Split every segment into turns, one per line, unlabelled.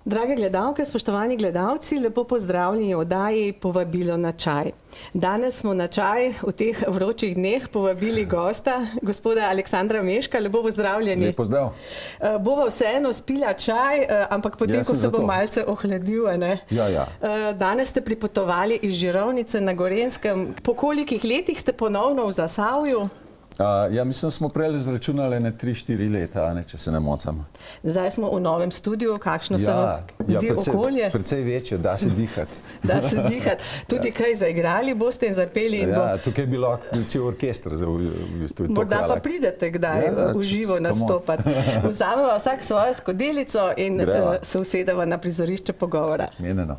Drage gledalke, spoštovani gledalci, lepo pozdravljeni v oddaji Povabilo na čaj. Danes smo na čaj v teh vročih dneh povabili gosta, gospoda Aleksandra Meška. Lepo pozdravljeni.
Lep pozdrav.
Bova vseeno spila čaj, ampak potem, ko se bo malce ohladil, ne?
Ja.
Danes ste pripotovali iz Žirovnice na Gorenjskem. Po kolikih letih ste ponovno v Zasavju?
Ja, mislim, smo prej izračunali 3-4 leta, če se ne mocam.
Zdaj smo v novem studiu. Kakšno se vam zdi okolje?
Precej večje, da se dihati.
Da se dihati. Tudi kaj zaigrali boste in zapeli?
Ja, tukaj je bilo cel orkester.
Morda pa pridete kdaj v živo nastopati. Vzamemo vsak svojo skodelico in se usedemo na prizorišče pogovora.
Menjeno.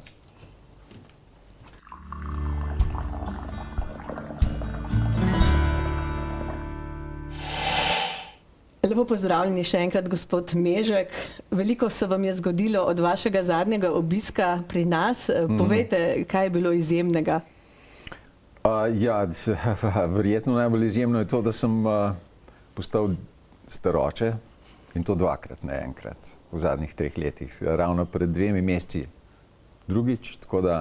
Lepo pozdravljeni še enkrat, gospod Mežek. Veliko se vam je zgodilo od vašega zadnjega obiska pri nas. Povejte, kaj je bilo izjemnega?
Ja, verjetno najbolj izjemno je to, da sem postal staroče in to dvakrat, ne enkrat, v zadnjih 3 letih. Ravno pred 2 meseci drugič, tako da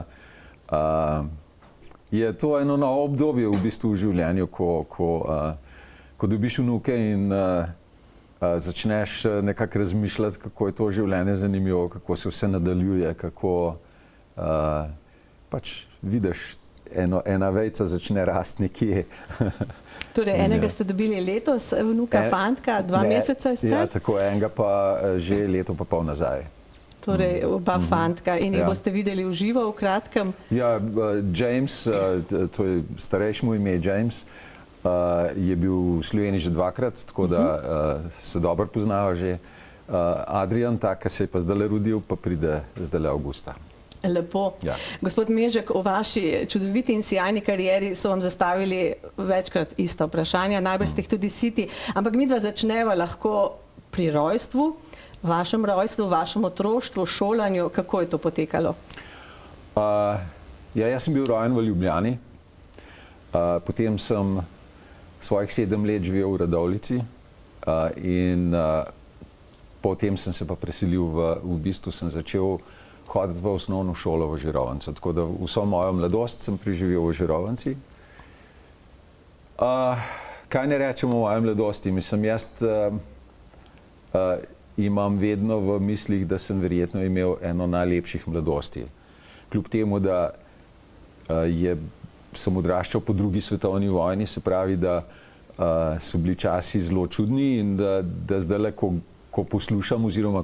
je to eno novo obdobje v bistvu v življenju, ko dobiš vnuke in začneš nekako razmišljati, kako je to življenje zanimivo, kako se vse nadaljuje, kako pač vidiš, ena vejca začne rasti nekje.
Torej, enega ste dobili letos, vnuka, fantka, 2 meseca ste?
Ja, tako, enega pa že leto pa pol nazaj.
Torej, oba fantka. In jih boste videli v živo v kratkem?
Ja, James, to je starejši mu ime James, je bil v Sloveniji že 2-krat, tako da se dobro poznava že. Adrian, ki se je pa zdaj rodil, pa pride zdaj avgusta.
Lepo. Ja. Gospod Mežek, o vaši čudoviti in sijajni karieri so vam zastavili večkrat ista vprašanja, najbrž ste jih tudi siti, ampak midva začneva lahko pri rojstvu, vašem rojstvu, vašem otroštvu, šolanju. Kako je to potekalo?
Ja, jaz sem bil rojen v Ljubljani, potem sem svojih 7 let živel v Radovljici in potem sem se pa preselil v bistvu sem začel hoditi v osnovno šolo v Žirovnici. Tako da vso mojo mladost sem preživel v Žirovnici. Kaj ne rečemo o moji mladosti? Mislim, jaz imam vedno v mislih, da sem verjetno imel eno najlepših mladosti. Kljub temu, da sem odraščal po 2. svetovni vojni, se pravi, da so bili časi zelo čudni in da zdajle, ko poslušam oziroma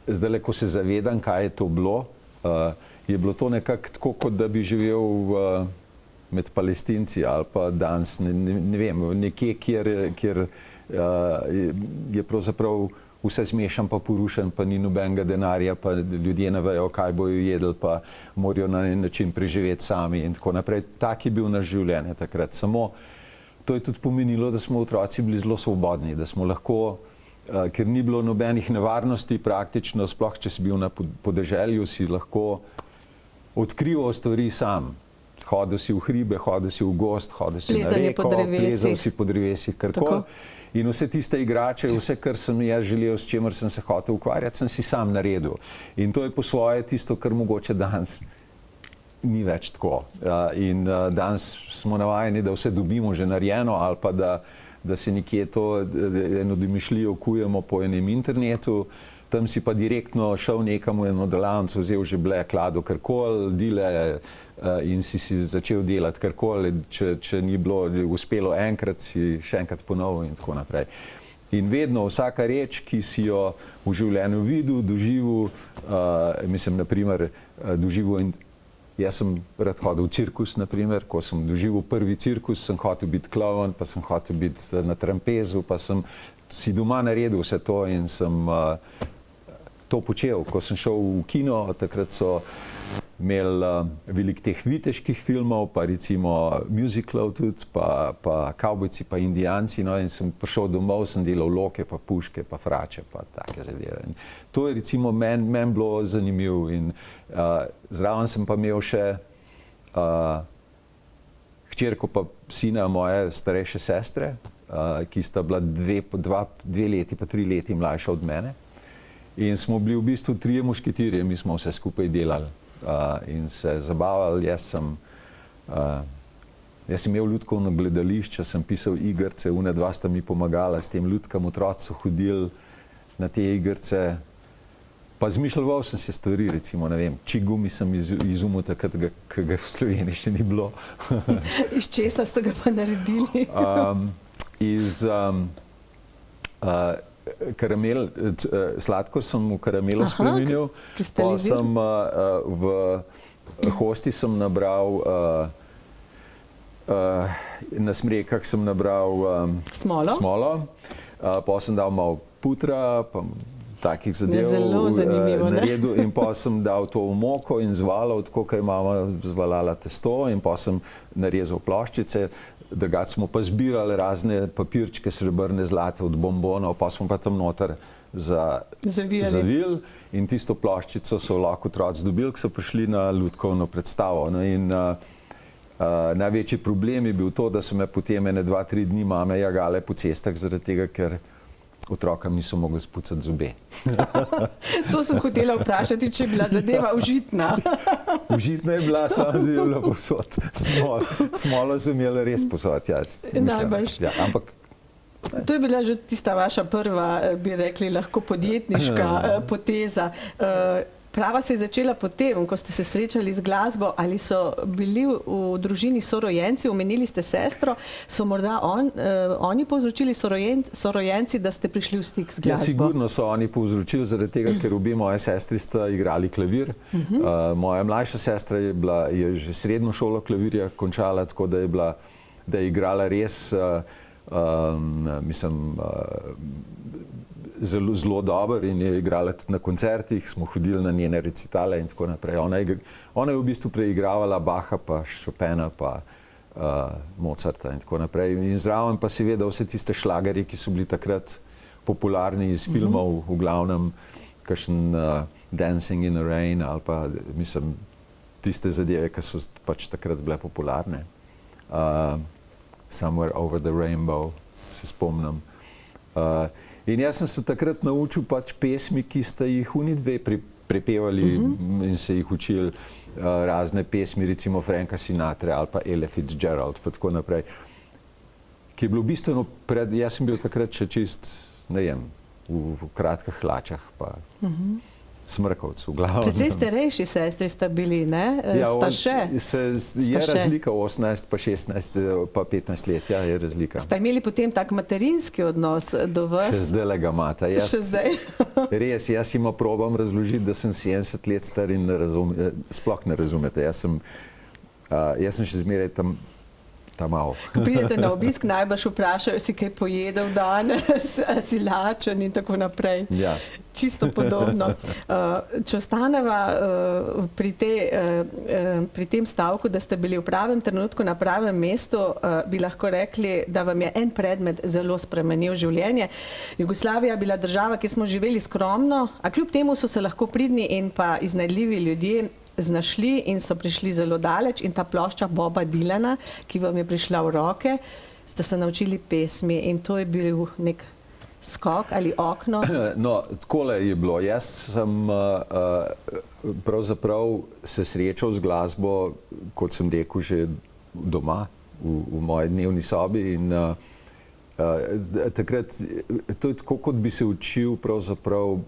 zdajle, ko se zavedam, kaj je to bilo, je bilo to nekako tako, kot da bi živel med Palestinci ali pa danes, ne vem, nekje, kjer je pravzaprav vse zmešan pa porušen, pa ni nobenega denarja, pa ljudje ne vejo, kaj bojo jedli, pa morajo na en način preživeti sami in tako naprej. Tak je bil naš življenje takrat. Samo to je tudi pomenilo, da smo otroci bili zelo svobodni, da smo lahko, ker ni bilo nobenih nevarnosti praktično, sploh če si bil na podeželju, si lahko odkrival stvari sam. Hodil si v hribe, hodil si v gozd, hodil si na reko, plezal si po drevesih, karkoli. In vse tiste igrače, vse, kar sem jaz želel, s čemer sem se hotel ukvarjati, sem si sam naredil. In to je po svoje tisto, kar mogoče danes ni več tako. In danes smo navajeni, da vse dobimo že narejeno ali pa da se nekje to eno domišljijo kujemo po enem internetu, tam si pa direktno šel nekam v eno delavnico, vzel žeble, klado, karkoli, dile in si začel delati karkoli, če ni bilo uspelo enkrat, si še enkrat ponovil in tako naprej. In vedno vsaka reč, ki si jo v življenju videl, doživel, mislim, naprimer, doživel in jaz sem rad hodil v cirkus, naprimer, ko sem doživel prvi cirkus, sem hotel biti klovn, pa sem hotel biti na trampezu, pa sem si doma naredil vse to in sem to počel. Ko sem šel v kino, takrat so imeli veliko teh viteških filmov, pa recimo musicalov tudi, pa kavbojci, pa indijanci, no, in sem prišel domov, sem delal loke, pa puške, pa frače, pa take zadeve. In to je recimo meni bilo zanimivo in zraven sem pa imel še hčerko pa sina moje starejše sestre, ki sta bila 2 leti pa 3 leti mlajša od mene. In smo bili v bistvu 3 mušketirji, mi smo vse skupaj delali in se zabavali. Jaz sem imel lutkovno gledališče, sem pisal igrice, une 2 sta mi pomagala s tem lutkam, otroci so hodili na te igrice. Pa zmišljal sem se stvari, recimo, ne vem, čigumi sem izumil takrat, ki ga v Sloveniji še ni bilo.
Iz česa ste ga pa naredili?
Iz karamel, sladkor sem v karamelo spremenil, pa sem v hosti sem nabral, na smrekah sem nabral smolo, pa sem dal malo putra, pa takih zadev naredil in pa sem dal to v moko in zvalal, tako kot je mama zvalala testo in pa sem narezal ploščice. Drugače smo pa zbirali razne papirčke srebrne, zlate od bombonov, pa smo pa tam noter zavili in tisto ploščico so lahko otroci dobili, ki so prišli na lutkovno predstavo. No, in največji problem je bil to, da so me potem 1, 2, 3 dni mame jagale po cestah, zaradi tega, ker otrokam niso mogli spucati zobe.
To sem hotela vprašati, če je bila zadeva užitna.
Užitna je bila, samo zdaj je bila posod. Smolo sem imela res posod.
Najbrž.
Ja, ampak
to je bila že tista vaša prva, bi rekli, lahko podjetniška poteza. Prava se je začela potem, ko ste se srečali z glasbo, ali so bili v družini sorojenci, omenili ste sestro, so morda oni povzročili sorojenci, da ste prišli v stik z glasbo?
Ja, sigurno so oni povzročili, zaradi tega, ker obe moje sestri sta igrali klavir. Moja mlajša sestra je že srednjo šolo klavirja končala, tako da je igrala res, zelo dober in je igrala tudi na koncertih, smo hodili na njene recitale in tako naprej. Ona je v bistvu preigravala Bacha, pa Chopina, pa Mozarta in tako naprej. In zraven pa seveda vse tiste šlagerje, ki so bili takrat popularni iz filmov, v glavnem kakšen Dancing in the Rain ali pa tiste zadeve, ki so pač takrat bile popularne. Somewhere Over the Rainbow, se spomnim. In jaz sem se takrat naučil pač pesmi, ki sta jih oni dve prepevali in se jih učili, razne pesmi, recimo Franka Sinatra ali pa Ella Fitzgerald, pa tako naprej. Ki je bilo bistveno jaz sem bil takrat še čist, ne vem, v kratkih hlačah, pa smrkavcu, v glavu.
Precej starejši sestri sta bili, ne?
Ja,
sta še?
Je razlika 18 pa 16 pa 15 let, ja, je razlika.
Sta imeli potem tak materinski odnos do vas?
Še zdaj ga imata.
Še zdaj?
Res, jaz jima probam razložiti, da sem 70 let star in sploh ne razumete. Jaz sem še zmeraj tam malo.
Ko pridete na obisk, najbrž vprašajo, si kaj pojedel danes, si lačen in tako naprej.
Ja.
Čisto podobno. Če ostaneva pri tem stavku, da ste bili v pravem trenutku na pravem mestu, bi lahko rekli, da vam je en predmet zelo spremenil življenje. Jugoslavija je bila država, ki smo živeli skromno, a kljub temu so se lahko pridni in pa iznajdljivi ljudje znašli in so prišli zelo daleč in ta plošča Boba Dylana, ki vam je prišla v roke, ste se naučili pesmi in to je bil nek skok ali okno?
No, takole je bilo. Jaz sem pravzaprav se srečal z glasbo, kot sem rekel, že doma, v moji dnevni sobi in takrat, to je tako, kot bi se učil pravzaprav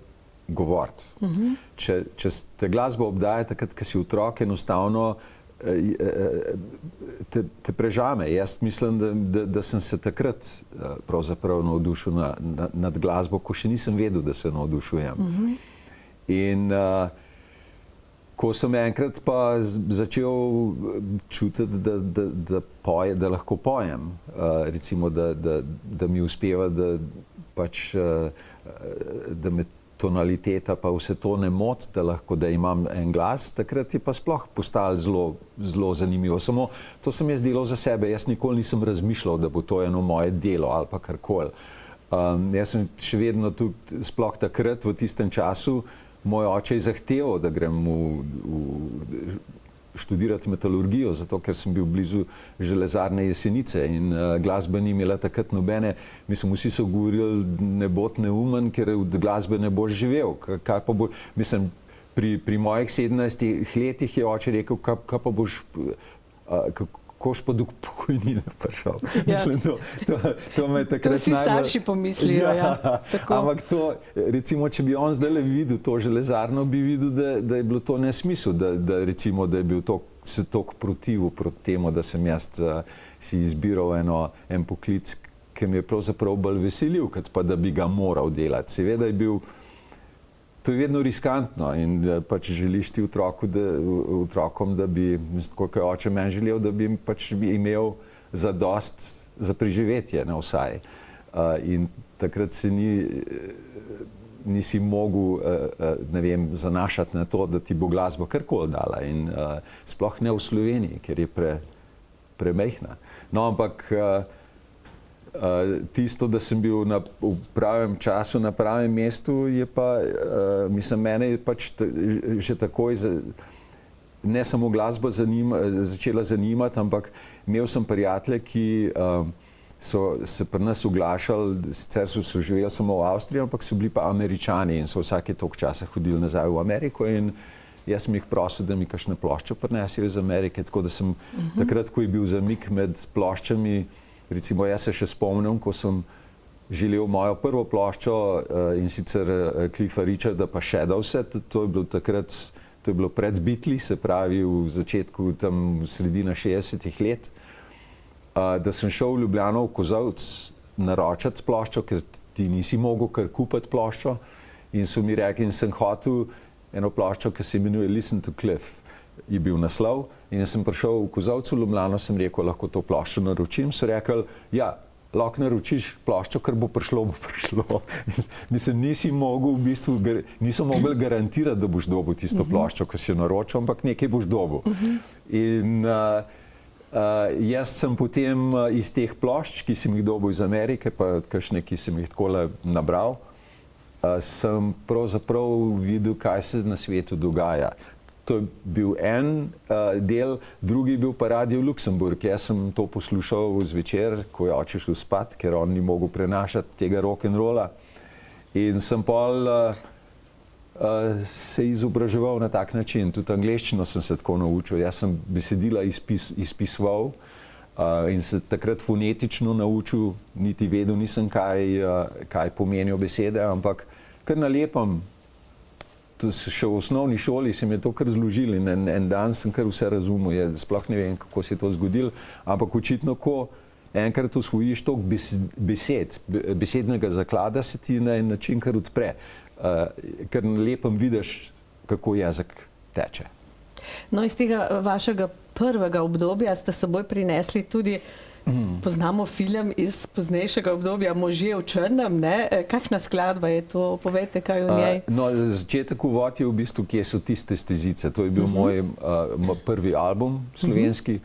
govoriti. Če te glasbo obdaja takrat, ko si otrok, enostavno te prežame. Jaz mislim, da sem se takrat pravzaprav navdušil nad glasbo, ko še nisem vedel, da se navdušujem. In ko sem enkrat pa začel čutiti, da lahko pojem, recimo, da mi uspeva, da me tonaliteta pa vse to ne moti, da imam en glas, takrat je pa sploh postalo zelo zanimivo. Samo to sem jaz delal za sebe, jaz nikoli nisem razmišljal, da bo to eno moje delo ali pa karkoli. Jaz sem še vedno tudi, sploh takrat v tistem času, moj oče je zahteval, da grem v študirati metalurgijo, zato ker sem bil blizu železarne Jesenice in glasba ni imela takrat nobene. Mislim, vsi so govorili, ne bod neumen, ker od glasbe ne boš živel. Kaj pa bo, mislim, pri mojih 17 letih je oče rekel, kaj pa boš, koš pa do pokojnine prišel.
Ja.
Mislim, to me takrat
to si starši pomislijo. Ja,
ampak to, recimo, če bi on zdaj videl to železarno, bi videl, da je bilo to nesmisel, da recimo, da je bil se toliko protivil proti temu, da sem jaz si izbiral en poklic, ki mi je pravzaprav bolj veselil, kot pa da bi ga moral delati. Seveda je bil, to je vedno riskantno in pač želiš ti otrokom, da bi, kot je oče meni želel, da bi pač imel zadost za preživetje, ne vsaj. In takrat se nisi mogel, ne vem, zanašati na to, da ti bo glasba karkoli dala in sploh ne v Sloveniji, ker je premejhna. No, ampak tisto, da sem bil v pravem času na pravem mestu, je pa, mislim, mene je pač že takoj ne samo glasba začela zanimati, ampak imel sem prijatelje, ki so se pri nas oglašali, sicer so živeli samo v Avstriji, ampak so bili pa Američani in so vsake toliko časa hodili nazaj v Ameriko in jaz sem jih prosil, da mi kakšne plošče prinesejo iz Amerike, tako da sem takrat, ko je bil zamik med ploščami, recimo, jaz se še spomnim, ko sem želel mojo prvo ploščo in sicer Cliffa Richarda pa Shadowse, to je bilo takrat, to je bilo pred Beatles, se pravi v začetku, tam sredina 60-ih let, da sem šel v Ljubljano v Kozolec naročati ploščo, ker ti nisi mogel kar kupiti ploščo in so mi rekli, in sem hotel eno ploščo, ki se imenuje Listen to Cliff. Je bil naslov in jaz sem prišel v Kozolcu v Ljubljano, sem rekel, lahko to ploščo naročim. So rekli, ja, lahko naročiš ploščo, ker bo prišlo, bo prišlo. Mislim, niso mogli garantirati, da boš dobil tisto ploščo, ko si jo naročil, ampak nekaj boš dobil. In jaz sem potem iz teh plošč, ki sem jih dobil iz Amerike, pa kakšne, ki sem jih takole nabral, sem pravzaprav videl, kaj se na svetu dogaja. To je bil en del, drugi bil pa Radio Luksemburg. Jaz sem to poslušal zvečer, ko je oče šel spat, ker on ni mogel prenašati tega rock'n'rolla. In sem pol se izobraževal na tak način. Tudi angleščino sem se tako naučil. Jaz sem besedila izpisoval in se takrat fonetično naučil. Niti vedel nisem, kaj pomenijo besede, ampak kar na lepem. Še v osnovni šoli se mi je to kar zložilo in en dan sem kar vse razumel. Sploh ne vem, kako se je to zgodilo, ampak očitno, ko enkrat osvojiš toliko besed, besednega zaklada, se ti na en način kar odpre, ker na lepem vidiš, kako jezik teče.
No, iz tega vašega prvega obdobja ste s seboj prinesli tudi poznamo film iz poznejšega obdobja Možje v črnem, ne? Kakšna skladba je to? Povejte, kaj v njej?
No, začetek uvod je v bistvu, kje so tiste stezice. To je bil moj prvi album slovenski.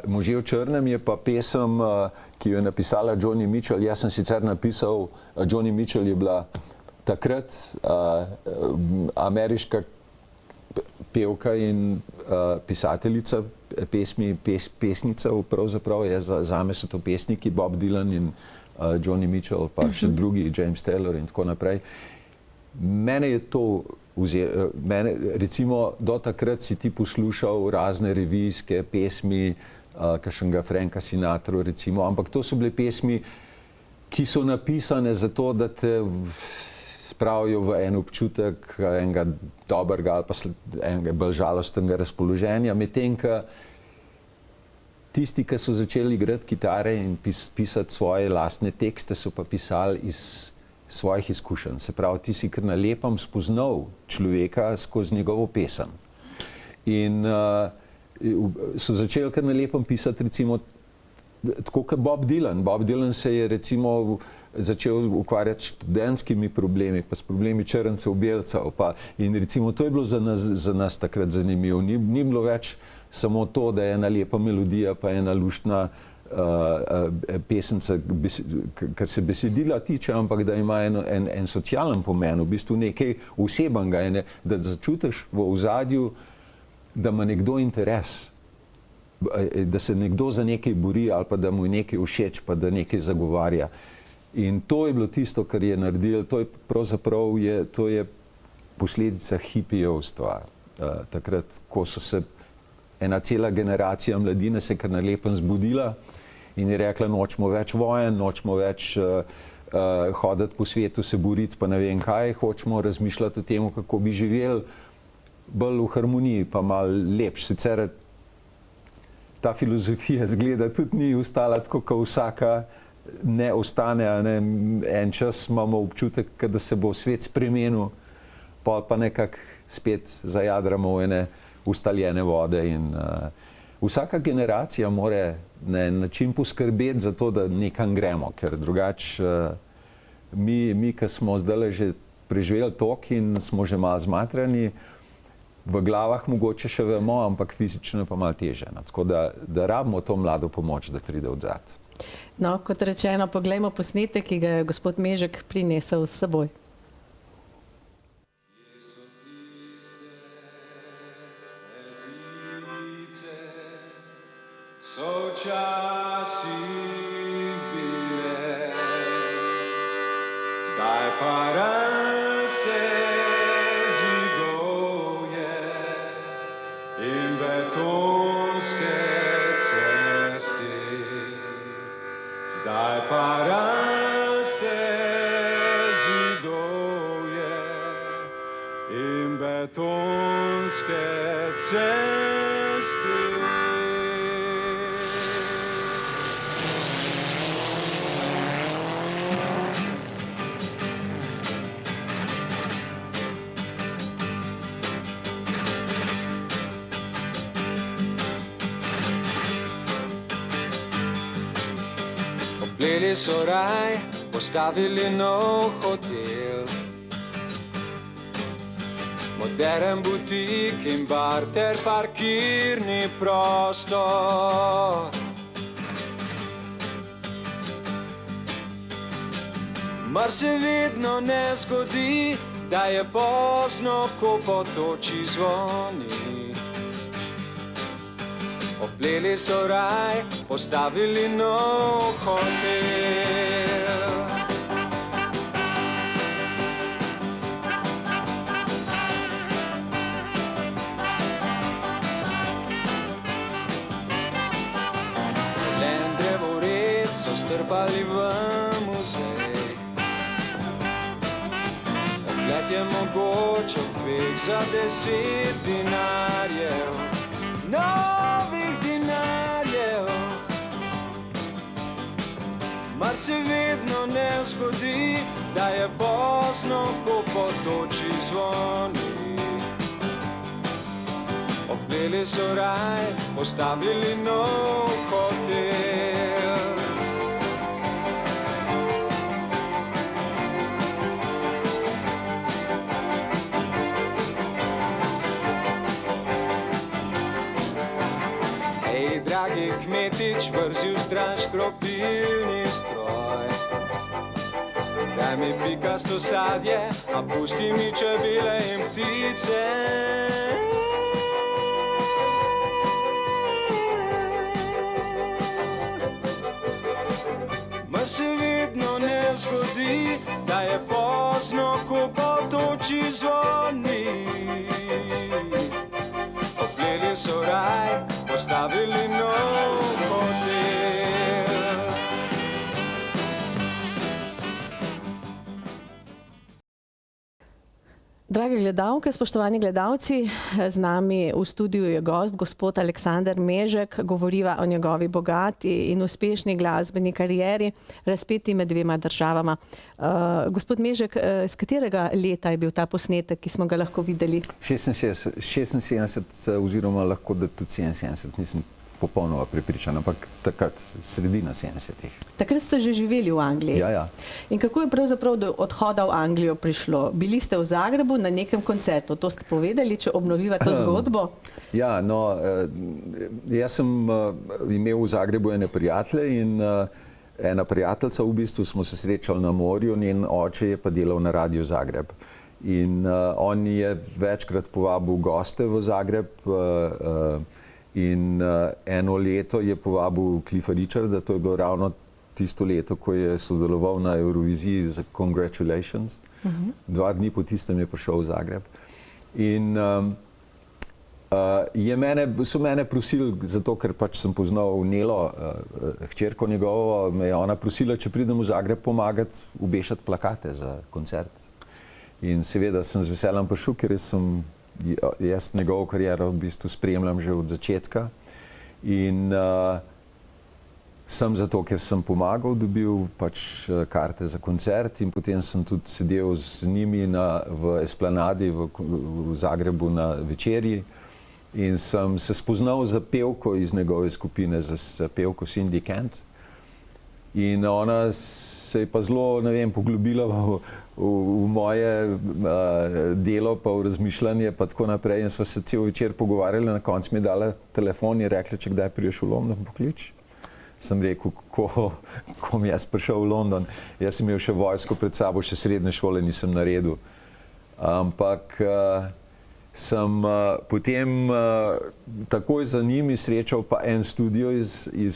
Možje v črnem je pa pesem, ki jo je napisala Joni Mitchell. Jaz sem sicer napisal, Joni Mitchell je bila takrat ameriška pevka in pisateljica pesmi, pesnica, pravzaprav je, zame so to pesniki, Bob Dylan in Joni Mitchell, pa še drugi, James Taylor in tako naprej. Mene je to recimo, do takrat si ti poslušal razne revijske pesmi, kakšnega Franka Sinatra, recimo, ampak to so bile pesmi, ki so napisane zato, da te spravijo v en občutek enega dobrega ali pa enega bolj žalostnega razpoloženja, medtem ko tisti, ki so začeli igrati kitare in pisati svoje lastne tekste, so pa pisali iz svojih izkušenj. Se pravi, ti si kar na lepem spoznal človeka skozi njegovo pesem. In so začeli kar na lepem pisati, recimo, tako kot Bob Dylan. Bob Dylan se je recimo začel ukvarjati s študentskimi problemi, pa s problemi črncev, belcev. In recimo to je bilo za nas takrat zanimivo. Ni bilo več samo to, da je ena lepa melodija, pa ena luštna pesenca, kar se besedila tiče, ampak da ima en socialen pomen, v bistvu nekaj osebenega, da začutiš v ozadju da ima nekdo interes, da se nekdo za nekaj bori ali pa da mu je nekaj všeč, pa da nekaj zagovarja. In to je bilo tisto, kar je naredil, to je pravzaprav to je posledica hipijevstva. Takrat, ko so se ena cela generacija mladine se kar na lepem zbudila in je rekla, nočemo več vojen, nočemo več hoditi po svetu, se boriti, pa ne vem kaj, hočemo razmišljati o tem, kako bi živeli bolj v harmoniji, pa malo lepš. Sicer ta filozofija zgleda tudi ni ostala tako, kot vsaka ne ostane, ne? En čas imamo občutek, da se bo svet spremenil, pa nekako spet zajadramo v ene ustaljene vode in vsaka generacija mora na način poskrbeti za to, da nekam gremo, ker drugače mi, ki smo zdaj že preživeli tok in smo že malo zmatrani, v glavah mogoče še vemo, ampak fizično je pa malo teže. No? Tako da rabimo to mlado pomoč, da pride odzad.
No, kot rečeno, poglejmo posnetek, ki ga je gospod Mežek prinesel s seboj.
Zdaj pa raste zidovje in betonske ceste. Zdaj pa raste zidovje in betonske ceste. Opleli so raj, postavili nov hotel, moderen butik in bar ter parkirni prostor. Mar se vedno ne zgodi, da je pozno, ko potoči zvoni. Opleli so raj, postavili nov hotel. Zelen drevored so strpali v muzej. Ogled je mogoče obeh za 10 dinarjev. Novih dinarjev. Mar se vedno ne zgodi, da je pozno, ko potoči zvoni. Opleli so raj, postavili nov hotel. Dragi kmetič, vrzi v straž kropilni stroj. Daj mi pikasto sadje, a pusti mi čebele in ptice. Mar se vedno ne zgodi, da je pozno, ko potoči zvoni. Opleli so raj, postavili nov hotel.
Drage gledalke, spoštovani gledalci, z nami v studiu je gost, gospod Aleksander Mežek. Govoriva o njegovi bogati in uspešni glasbeni karieri, razpeti med dvema državama. Gospod Mežek, z katerega leta je bil ta posnetek, ki smo ga lahko videli?
76 oziroma lahko da tudi 77, nisem popolnoma prepričan, ampak takrat sredina 70-ih.
Takrat ste že živeli v Angliji.
Ja.
In kako je pravzaprav do odhoda v Anglijo prišlo? Bili ste v Zagrebu na nekem koncertu, to ste povedali, če obnoviva to zgodbo?
Ja, no, jaz sem imel v Zagrebu ene prijatelje in ena prijateljica, v bistvu smo se srečali na morju, njen oče je pa delal na Radiu Zagreb. In on je večkrat povabil goste v Zagreb in eno leto je povabil Cliffa Richarda, to je bilo ravno tisto leto, ko je sodeloval na Euroviziji za Congratulations. 2 dni po tistem je prišel v Zagreb. In so mene prosili, zato ker pač sem poznal Nelo, hčerko njegovo, me je ona prosila, če pridem v Zagreb pomagati obešati plakate za koncert. In seveda sem z veseljem prišel, ker jaz njegovo kariero v bistvu spremljam že od začetka. In sem zato, ker sem pomagal, dobil pač karte za koncert in potem sem tudi sedel z njimi v Esplanadi v Zagrebu na večerji in sem se spoznal za pevko iz njegove skupine, za pevko Cindy Kent. In ona se je pa zelo, ne vem, poglobila v moje delo, pa v razmišljanje, pa tako naprej. In sva se cel večer pogovarjali, na koncu mi je dala telefon in rekla, če kdaj prideš v London, poklič. Sem rekel, ko mi jaz prišel v London. Jaz sem imel še vojsko pred sabo, še srednje šole nisem naredil. Ampak sem potem takoj za njimi srečal pa en studio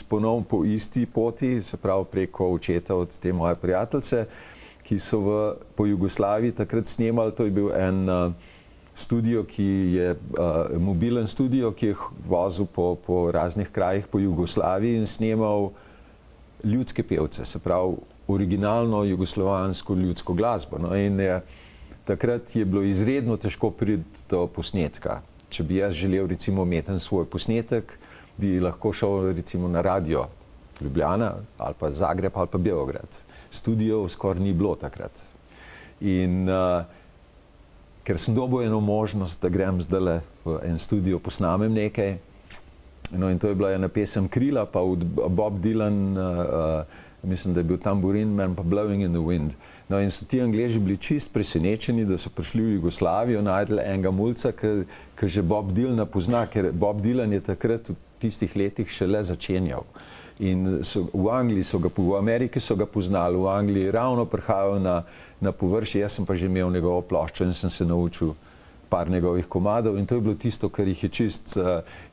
ponovno po isti poti, se pravi preko očeta od te moje prijateljice, ki so po Jugoslaviji takrat snemali. To je bil en studio, ki je mobilen studio, ki je vozil po raznih krajih po Jugoslaviji in snemal ljudske pevce, se pravi originalno jugoslovansko ljudsko glasbo. No, in takrat je bilo izredno težko priti do posnetka. Če bi jaz želel recimo imeti svoj posnetek, bi lahko šel recimo na radio Ljubljana ali pa Zagreb ali pa Beograd. Studijev skoraj ni bilo takrat. In ker sem dobil eno možnost, da grem zdajle v en studio, posnamem nekaj. No, in to je bila ena pesem Krila, pa Bob Dylan, mislim, da je bil Tambourine Man, pa Blowing in the Wind. No, in so ti Angleži bili čist presenečeni, da so prišli v Jugoslavijo, najdli enega mulca, ki že Bob Dylana pozna, ker Bob Dylan je takrat v tistih letih šele začenjal. In v Angliji v Ameriki so ga poznali, v Angliji ravno prihajal na površje, jaz sem pa že imel njegovo ploščo in sem se naučil par njegovih komadov in to je bilo tisto, kar jih je čist.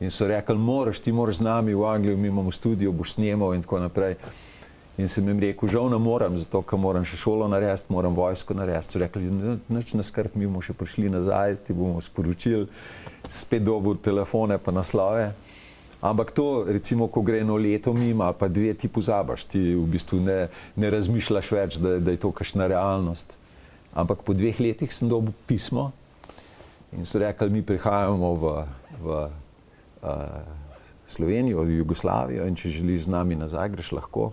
In so rekli, ti moraš z nami v Anglijo, mi imamo studio, boš snemal in tako naprej. In sem jim rekel, žal ne moram, zato ker moram še šolo narediti, moram vojsko narediti. So rekli, nič ne skrb, mi bomo še prišli nazaj, ti bomo sporočili, spet dobil telefone pa naslove. Ampak to, recimo, ko gre eno leto mimo, pa 2 ti pozabiš, ti v bistvu ne razmišljaš več, da je to kakšna realnost. Ampak po 2 letih sem dobil pismo in so rekli, mi prihajamo v Slovenijo, v Jugoslavijo in če želiš z nami nazaj, greš lahko.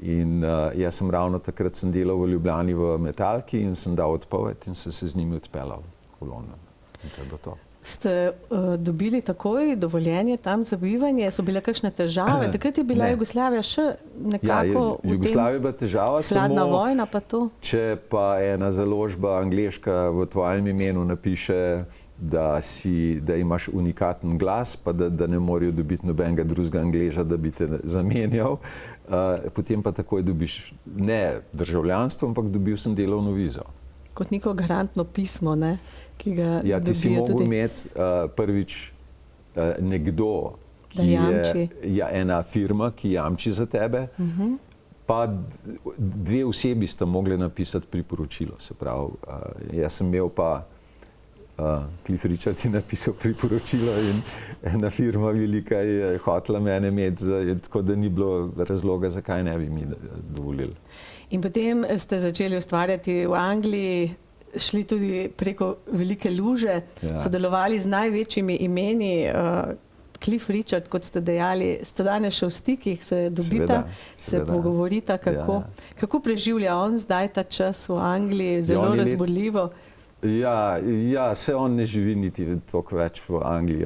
In jaz sem ravno takrat delal v Ljubljani v Metalki in sem dal odpoved in sem se z njimi odpeljal v London. In to je bilo to.
Ste dobili takoj dovoljenje tam za bivanje? So bile kakšne težave? Takrat je bila Jugoslavija še nekako
Jugoslavija je bila težava,
hladna vojna pa to.
Če pa ena založba angleška v tvojem imenu napiše, da imaš unikaten glas, pa da ne morajo dobiti nobenega drugega Angleža, da bi te zamenjal, potem pa takoj dobiš ne državljanstvo, ampak dobil sem delovno vizo.
Kot neko garantno pismo, ne? Ki ga
ja, ti si mogel imeti prvič nekdo, ki je ena firma, ki jamči za tebe, pa 2 osebi sta mogli napisati priporočilo. Se pravi, jaz sem imel pa Cliff Richard je napisal priporočilo in ena firma velika je hotela mene imeti, tako da ni bilo razloga, zakaj ne bi mi dovolili.
In potem ste začeli ustvarjati v Angliji, šli tudi preko velike luže, sodelovali z največjimi imeni. Cliff Richard, kot ste dejali, ste danes še v stikih, se dobita, se pogovorita, kako preživlja on zdaj ta čas v Angliji, zelo razborljivo.
Ja, se on ne živi niti toliko več v Angliji,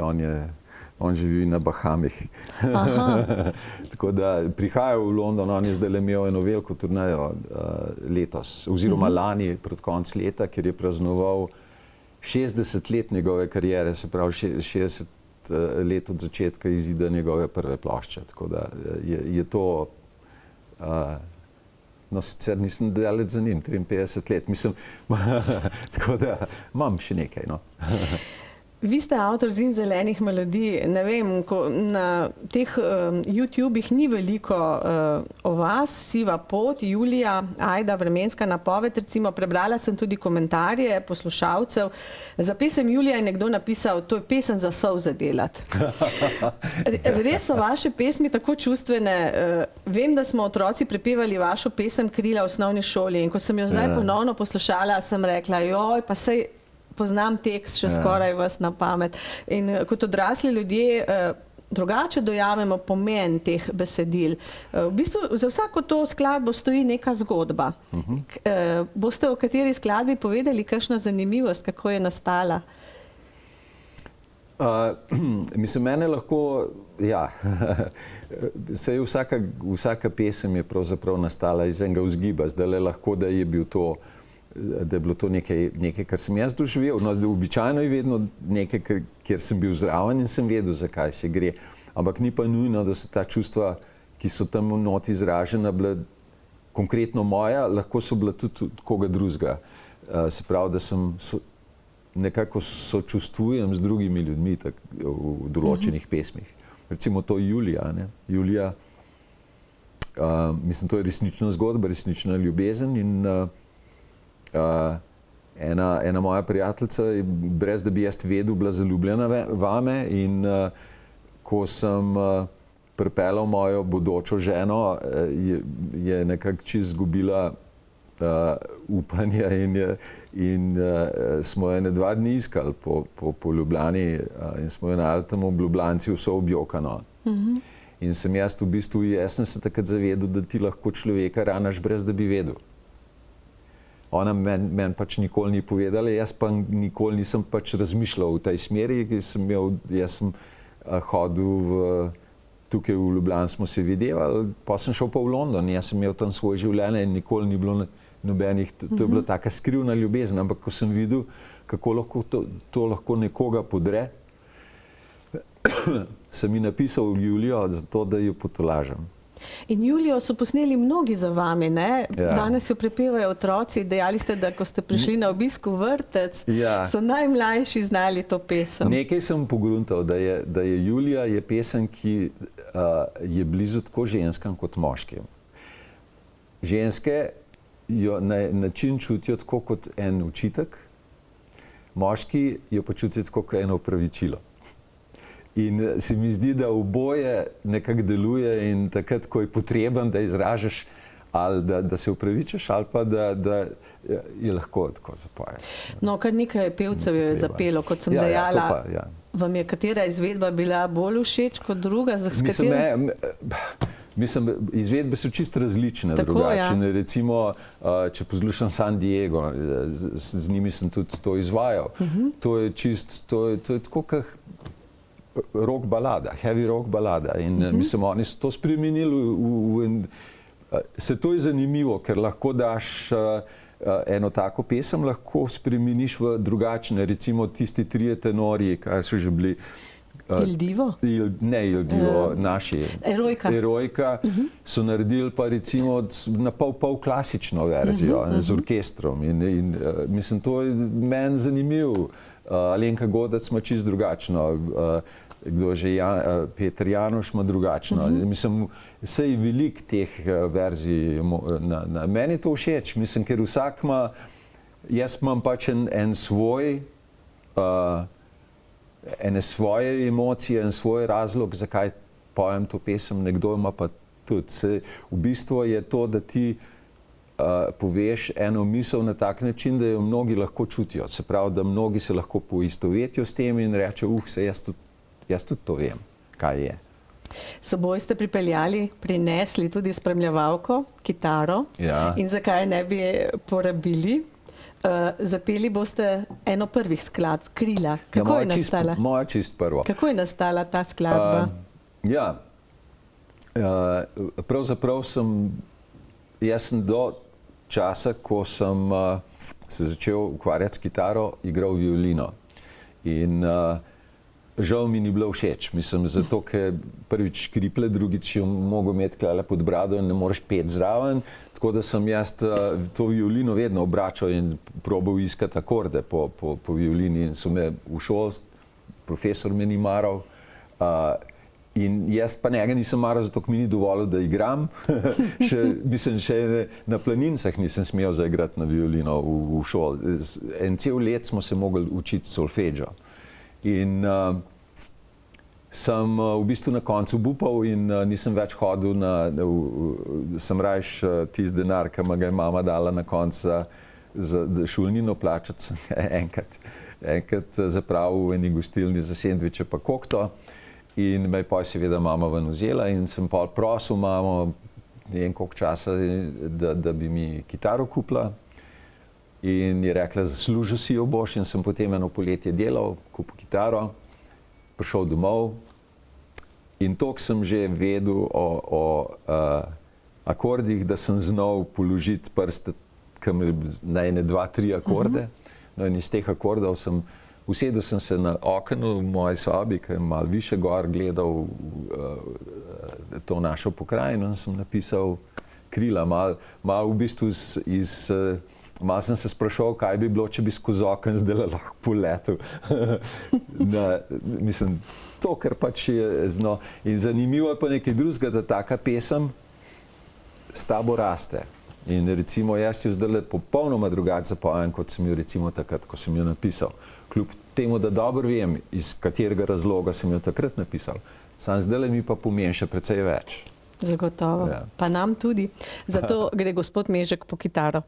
on živi na Bahamih. Tako da prihaja v London, on je zdaj imel eno veliko turnejo letos, oziroma lani pred konc leta, kjer je praznoval 60 let njegove kariere, se pravi 60 let od začetka izida njegove prve plošče. Tako da je to No, sicer nisem daleč za njim, 53 let. Mislim, tako da imam še nekaj. No.
Vi ste avtor Zimzelenih melodij. Ne vem, na teh YouTubih ni veliko o vas, Siva pot, Julija, Ajda, vremenska napoved. Recimo, prebrala sem tudi komentarje poslušalcev. Za pesem Julija je nekdo napisal, to je pesem za solze delati. Res so vaše pesmi tako čustvene. Vem, da smo otroci prepevali vašo pesem Krila v osnovni šoli in ko sem jo zdaj ponovno poslušala, sem rekla, joj, pa sej poznam tekst še skoraj vas na pamet. In kot odrasli ljudje drugače dojamemo pomen teh besedil. V bistvu za vsako to skladbo stoji neka zgodba. Boste o kateri skladbi povedali kakšno zanimivost, kako je nastala?
Mislim, mene lahko, ja, saj vsaka pesem je pravzaprav nastala iz enega vzgiba. Zdaj lahko, da je bilo to nekaj, kar sem jaz doživel. No, običajno je vedno nekaj, kjer sem bil zraven in sem vedel, zakaj se gre. Ampak ni pa nujno, da so ta čustva, ki so tam v noti izražena, bila konkretno moja, lahko so bila tudi koga drugega. Se pravi, da sem nekako sočustvujem z drugimi ljudmi v določenih pesmih. Recimo to Julija. Julija, mislim, to je resnična zgodba, resnična ljubezen in ena moja prijateljica, brez da bi jaz vedel, bila zaljubljena vame in ko sem pripeljal mojo bodočo ženo, je nekako čisto izgubila upanje in smo jo 2 dni iskali po Ljubljani in smo jo našli tam v Ljubljanci vso objokano. In sem jaz v bistvu, jaz sem se takrat zavedel, da ti lahko človeka ranaš, brez da bi vedel. Ona meni pač nikoli ni povedala, jaz pa nikoli nisem pač razmišljal v tej smeri, jaz sem hodil tukaj v Ljubljani, smo se videvali, pa sem šel pa v London, jaz sem imel tam svoje življenje in nikoli ni bilo nobenih, to je bila taka skrivna ljubezen, ampak ko sem videl, kako lahko to lahko nekoga podre, sem ji napisal Julijo zato, da jo potolažim.
In Julijo so posneli mnogi za vami, ne? Ja. Danes jo prepevajo otroci. Dejali ste, da ko ste prišli na obisk v vrtec, so najmlajši znali to pesem.
Nekaj sem pogruntal, da je Julija je pesem, ki je blizu tako ženskam kot moškim. Ženske jo na način čutijo tako kot en učitek, moški jo pa čutijo tako kot eno opravičilo. In se mi zdi, da oboje nekako deluje in takrat, ko je potreben, da izražaš ali da se upravičaš ali pa da je lahko tako zapoješ.
No, kar nekaj pevcev je zapelo, kot sem dejala. Vam je katera izvedba bila bolj všeč kot druga?
Mislim, izvedbe so čisto različne, drugačne. Recimo, če poslušam San Diego, z njimi sem tudi to izvajal. To je tako, kot rock balada, heavy rock balada in mislim, oni so to spremenili se to je zanimivo, ker lahko daš eno tako pesem, lahko spremeniš v drugačne, recimo tisti 3 tenorji, kaj so že bili
Il Divo?
Ne Il Divo, naši Erojka so naredili pa recimo na pol klasično verzijo z orkestrom in mislim, to je meni zanimiv. Alenka Godec ima čisto drugačno, kdo že, Peter Janoš ima drugačno. Mislim, saj veliko teh verzij, meni je to všeč, mislim, ker vsak ima, jaz imam pač en svoj, ene svoje emocije, en svoj razlog, zakaj pojem to pesem, nekdo ima pa tudi. V bistvu je to, da ti poveš eno misel na tak način, da jo mnogi lahko čutijo. Se pravi, da mnogi se lahko poistovetijo s tem in rečejo, jaz tudi to vem, kaj je.
S seboj ste prinesli tudi spremljevalko, kitaro. In zakaj ne bi porabili? Zapeli boste eno prvih skladb, Krila. Kako je nastala?
Moja čist prvo.
Kako je nastala ta skladba?
Pravzaprav jaz sem do časa, ko sem se začel ukvarjati s kitaro, igral violino. In žal mi ni bilo všeč. Mislim, zato, ker prvič kriple, drugič jo mogel imeti klele pod brado in ne moreš peti zraven. Tako da sem jaz to violino vedno obračal in probal iskati akorde po violini in so me v šoli, profesor me ni maral. In jaz pa njega nisem maral, zato mi ni dovolil, da igram. Še na planincah nisem smel zaigrati na violino v šoli. En cel let smo se mogli učiti solfeggio. In sem v bistvu na koncu bupal in nisem več hodil sem rajš tisti denar, ki me ga je mama dala na koncu za šolnino plačati, enkrat zapravil v eni gostilni za sendviče pa kokto. In me je pa seveda mama ven vzela in sem pa prosil mamo ne vem koliko časa, da bi mi kitaro kupila. In je rekla, zaslužil si jo boš, in sem potem eno poletje delal, kupil kitaro, prišel domov in toliko sem že vedel o akordih, da sem znal položiti prste na ene 2-3 akorde. No in iz teh akordov usedel sem se na okno v moji sobi, ki je malo više gor, gledal to našo pokrajino in sem napisal krila, malo v bistvu malo sem se sprašal, kaj bi bilo, če bi skozi okno zdaj lahko poletel. Mislim, to, kar pač je zno. In zanimivo je pa nekaj drugega, da taka pesem s tabo raste. In recimo jaz jo zdaj popolnoma drugače zapojem, kot sem jo recimo takrat, ko sem jo napisal. Kljub temu, da dobro vem, iz katerega razloga sem jo takrat napisal. Sam zdaj mi pa pomeni še precej več.
Zagotovo. Ja. Pa nam tudi. Zato gre gospod Mežek po kitaro.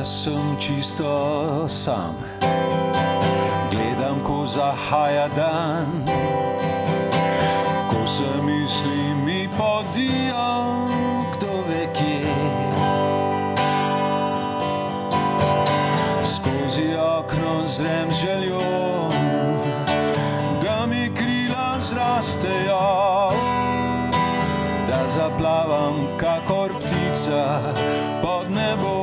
Sem čisto sam, gledam, ko zahaja dan, ko se misli mi podijo, kdo ve kje. Skozi okno zrem željo, da mi krila zrastejo, da zaplavam kakor ptica pod nebo.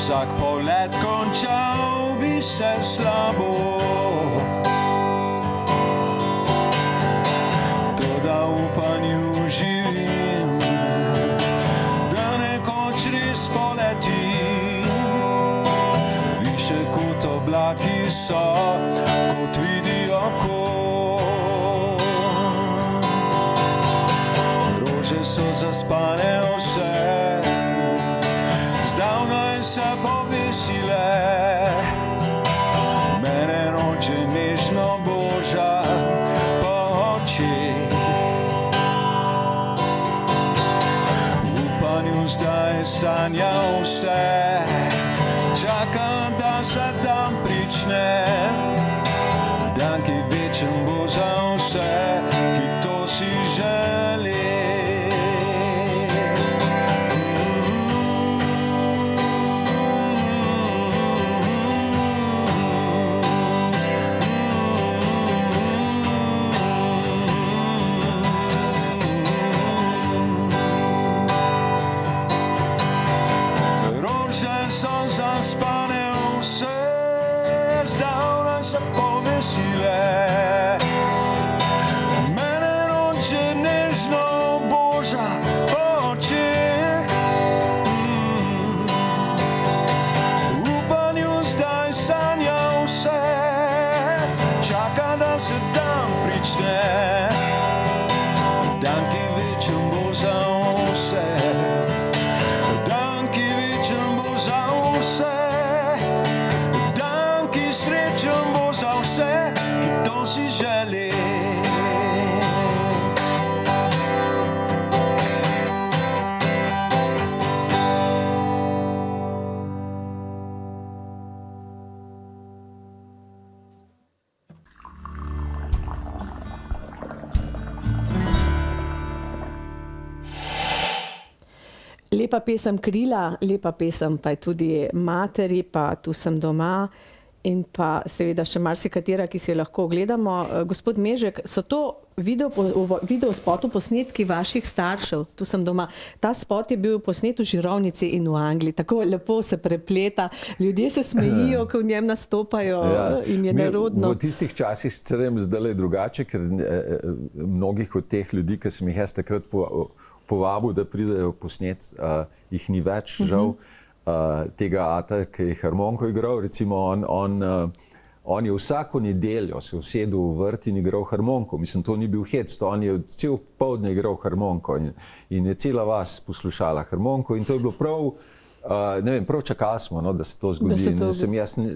Vsak polet končal bi se slabo, toda v upanju živim, da nekoč res poletim, više kot oblaki so, kot vidi oko. Rože so zaspane vse, zdavnaj se povesile, mene noče nežno boža po očeh. V upanju zdaj sanja vse, čakam, da se dan prične, dan, ki večen bo za vse, ki to si želi. Srečen bo za vse, ki to si želi.
Lepa pesem Krila, lepa pesem pa je tudi Materi, pa Tu sem doma in pa seveda še marsikatera, ki si jo lahko ogledamo. Gospod Mežek, so to video spotu posnetki vaših staršev? Tu sem doma. Ta spot je bil posnet v Žirovnici in v Angliji. Tako lepo se prepleta. Ljudje se smejijo, ko v njem nastopajo in je nerodno.
V tistih časih sicer zdaj je drugače, ker mnogih od teh ljudi, ki sem jih jaz takrat povabil, da pridejo posnet, jih ni več, žal. Tega ata, ki je harmoniko igral, recimo on je vsako nedeljo se usedel v vrt in igral harmoniko. Mislim, to ni bil hec, on je cel poldne igral harmoniko in je cela vas poslušala harmoniko in to je bilo prav, ne vem, prav čakali smo, no, da se to zgodi.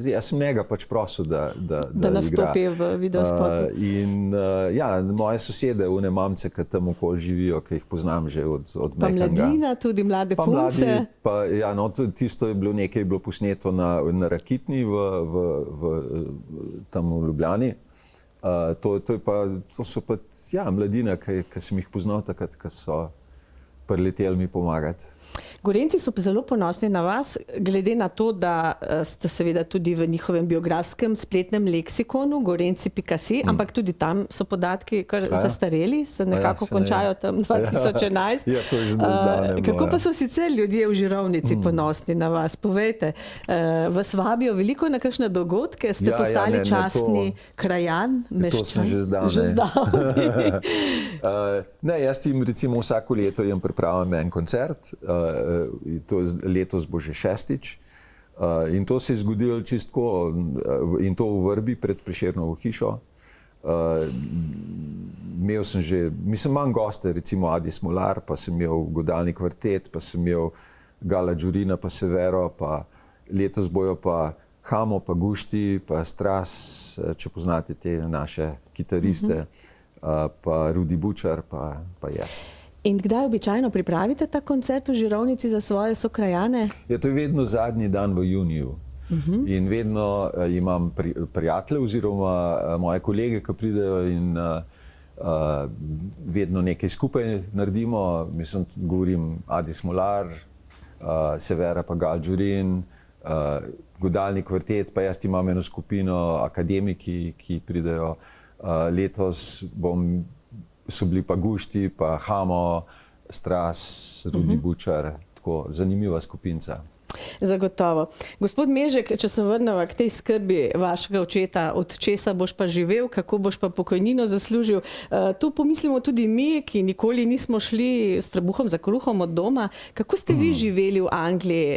Jaz sem njega pač prosil, da
nastopi v videospotu.
In moje sosede, one mamce, ki tam okoli živijo, ki jih poznam že od mehanga.
Pa mladina, tudi mlade punce.
Tisto je bilo nekaj, je bilo posneto na Rakitni tam v Ljubljani. To so pa mladina, ki sem jih poznal takrat, ki so prileteli mi pomagati.
Gorenjci so zelo ponosni na vas, glede na to, da ste seveda tudi v njihovem biografskem spletnem leksikonu gorenjci.si, ampak tudi tam so podatki kar zastareli, se nekako končajo tam 2011.
To je zdaj
Kako pa so sicer ljudje v Žirovnici ponosni na vas? Povejte, vas vabijo veliko na kakšne dogodke, ste postali častni krajan, meščan?
To sem že zdavnaj. Jaz jim recimo vsako leto jim pripravim en koncert, letos bo že 6. In to se je zgodilo čistko, in to v Vrbi pred Prešernovo hišo. Imel sem že, imam goste, recimo Adi Smolar, pa sem imel Godalni kvartet, pa sem imel Gala Đurina, pa Severo, pa letos bojo pa Hamo, pa Gušti, pa Stras, če poznate te naše kitariste, pa Rudi Bučar, pa jaz.
In kdaj običajno pripravite ta koncert v Žirovnici za svoje sokrajane?
To je vedno zadnji dan v juniju. In vedno imam prijatelje oziroma moje kolege, ki pridejo in vedno nekaj skupaj naredimo. Mislim, govorim Adi Smolar, Severa pa Gal Đurin, Godalni kvartet, pa jaz imam eno skupino akademiki, ki pridejo. Letos so bili pa Gušti, pa Hamo, Stras, Rudi Bučar, tako zanimiva skupinca.
Zagotovo. Gospod Mežek, če se vrnemo k tej skrbi vašega očeta, od česa boš pa živel, kako boš pa pokojnino zaslužil, tu pomislimo tudi mi, ki nikoli nismo šli s trebuhom za kruhom od doma. Kako ste vi živeli v Angliji?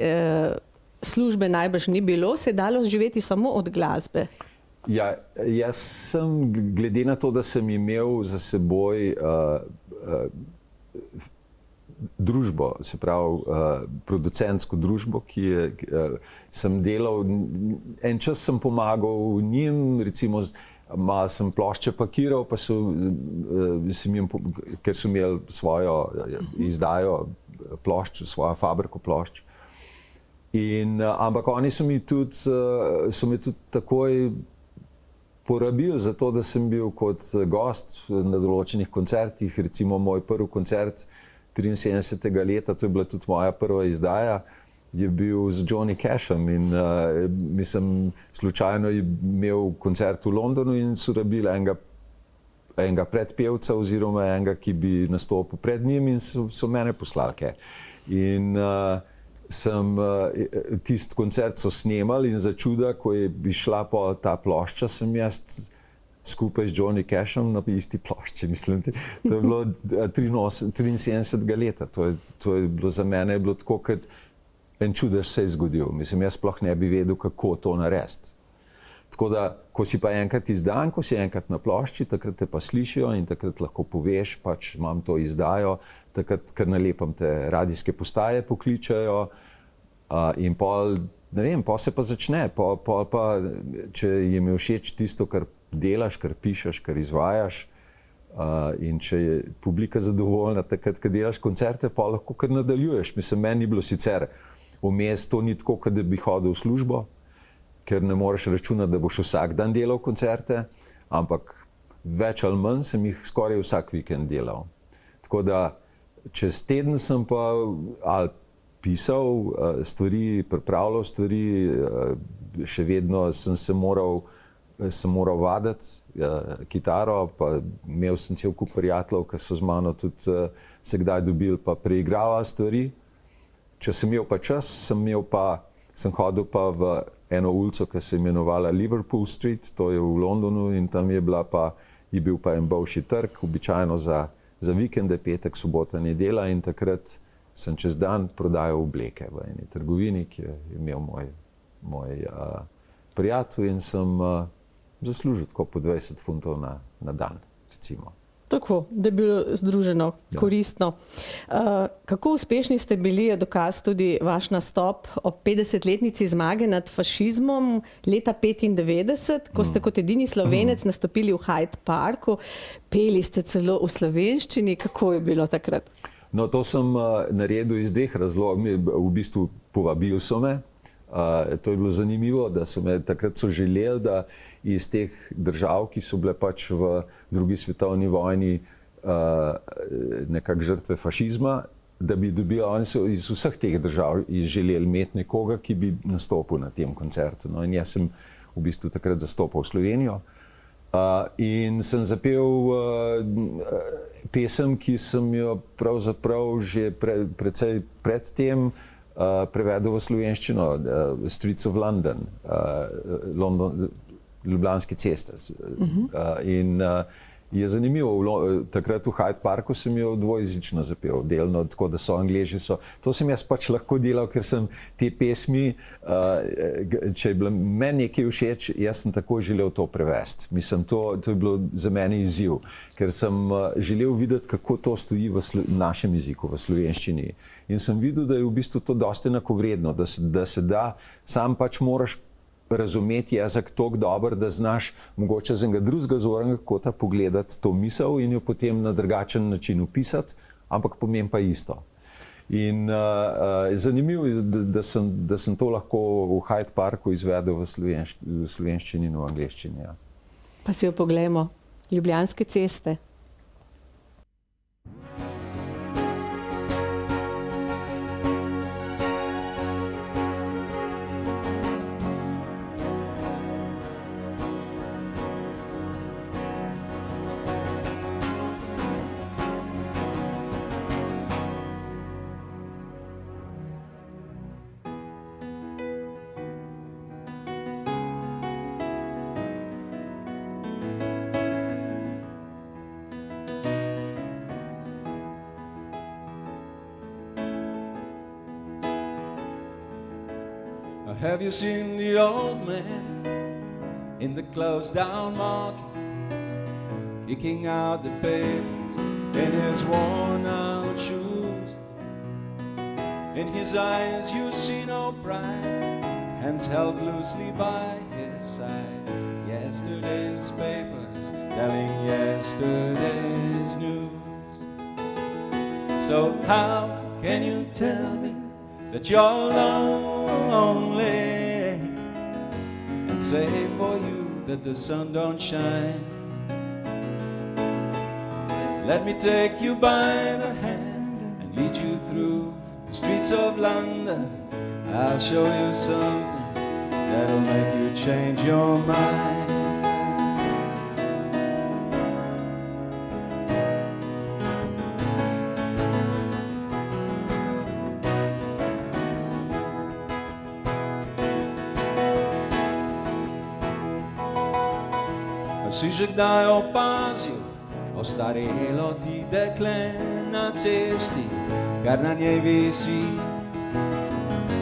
Službe najbrž ni bilo, se je dalo živeti samo od glasbe?
Jaz sem, glede na to, da sem imel za seboj družbo, se pravi producentsko družbo, sem delal, en čas sem pomagal njim, recimo malo sem plošče pakiral, pa ker so imeli svojo izdajo plošč, svojo fabriko plošč. Ampak oni so me tudi takoj porabili za to, da sem bil kot gost na določenih koncertih. Recimo moj prvi koncert 73. leta, to je bila tudi moja prva izdaja, je bil z Johnny Cashom in mislim, slučajno je imel koncert v Londonu in so rabili enega predpevca oziroma enega, ki bi nastopil pred njim in so mene poslali. In tisti koncert so snemali in za čuda, ko je šla ta plošča, sem jaz skupaj z Johnny Cashom na isti plošči. Mislim, to je bilo 73. leta. To je bilo za mene tako, kot en čudež se je zgodil. Mislim, jaz sploh ne bi vedel, kako to narediti. Tako da, ko si pa enkrat izdan, ko si enkrat na plošči, takrat te pa slišijo in takrat lahko poveš, pač imam to izdajo, takrat kar nalepam te radijske postaje pokličajo in pol, ne vem, pol se pa začne, pol pa, če jim je všeč tisto, kar delaš, kar pišeš, kar izvajaš in če je publika zadovoljna takrat, kad delaš koncerte, pol lahko kar nadaljuješ. Mislim, meni ni bilo sicer vmes, to ni tako, kad bi hodil v službo, ker ne moreš računati, da boš vsak dan delal koncerte, ampak več ali manj sem jih skoraj vsak vikend delal. Tako da čez teden sem pa, ali pisal stvari, pripravljal stvari, še vedno sem moral vaditi kitaro, pa imel sem cel kup prijateljev, ki so z mano tudi se kdaj dobili pa preigravali stvari. Če sem imel pa čas, sem hodil pa v eno ulico, ki se je imenovala Liverpool Street, to je v Londonu, in tam je bil pa en bolšji trg, običajno za vikende, petek, sobota, nedela, in takrat sem čez dan prodajal obleke v eni trgovini, ki je imel moj prijatelj, in sem zaslužil tako po 20 funtov na dan, recimo.
Tako, da je bilo združeno, koristno. Kako uspešni ste bili, je dokaz tudi vaš nastop ob 50-letnici zmage nad fašizmom leta 1995, ko ste kot edini Slovenec nastopili v Hyde Parku, peli ste celo v slovenščini. Kako je bilo takrat?
No, to sem naredil iz dveh razlogov. V bistvu povabili so me. To je bilo zanimivo, da so me takrat želeli, da iz teh držav, ki so bile pač v drugi svetovni vojni nekako žrtve fašizma, da bi dobili, oni so iz vseh teh držav želeli imeti nekoga, ki bi nastopil na tem koncertu. No, in jaz sem v bistvu takrat zastopal Slovenijo in sem zapel pesem, ki sem jo pravzaprav že precej pred tem prevedel v slovenščino, Streets of London, Ljubljanske ceste. In je zanimivo, takrat v Hyde Parku sem jo dvojezično zapel, delno tako, da so Angleži. To sem jaz pač lahko delal, ker sem te pesmi, če je bilo meni nekaj všeč, jaz sem tako želel to prevesti. Mislim, to je bilo za mene izziv, ker sem želel videti, kako to stoji v našem jeziku, v slovenščini. In sem videl, da je v bistvu to dosti enakovredno, da se da, sam pač moraš razumeti jezik toliko dobro, da znaš mogoče z enega drugega zornega kota pogledati to misel in jo potem na drugačen način opisati, ampak pomeni pa isto. In zanimivo je, da sem to lahko v Hyde Parku izvedel v slovenščini in v angleščini. Ja.
Pa si jo poglejmo. Ljubljanske ceste.
Have you seen the old man in the closed down market, kicking out the papers in his worn out shoes? In his eyes you see no pride, hands held loosely by his side. Yesterday's papers telling yesterday's news. So how can you tell me that you're lonely and say for you that the sun don't shine? Let me take you by the hand and lead you through the streets of London. I'll show you something that'll make you change your mind. Si že kdaj opazil ostarelo ti dekle na cesti, kar na njej visi,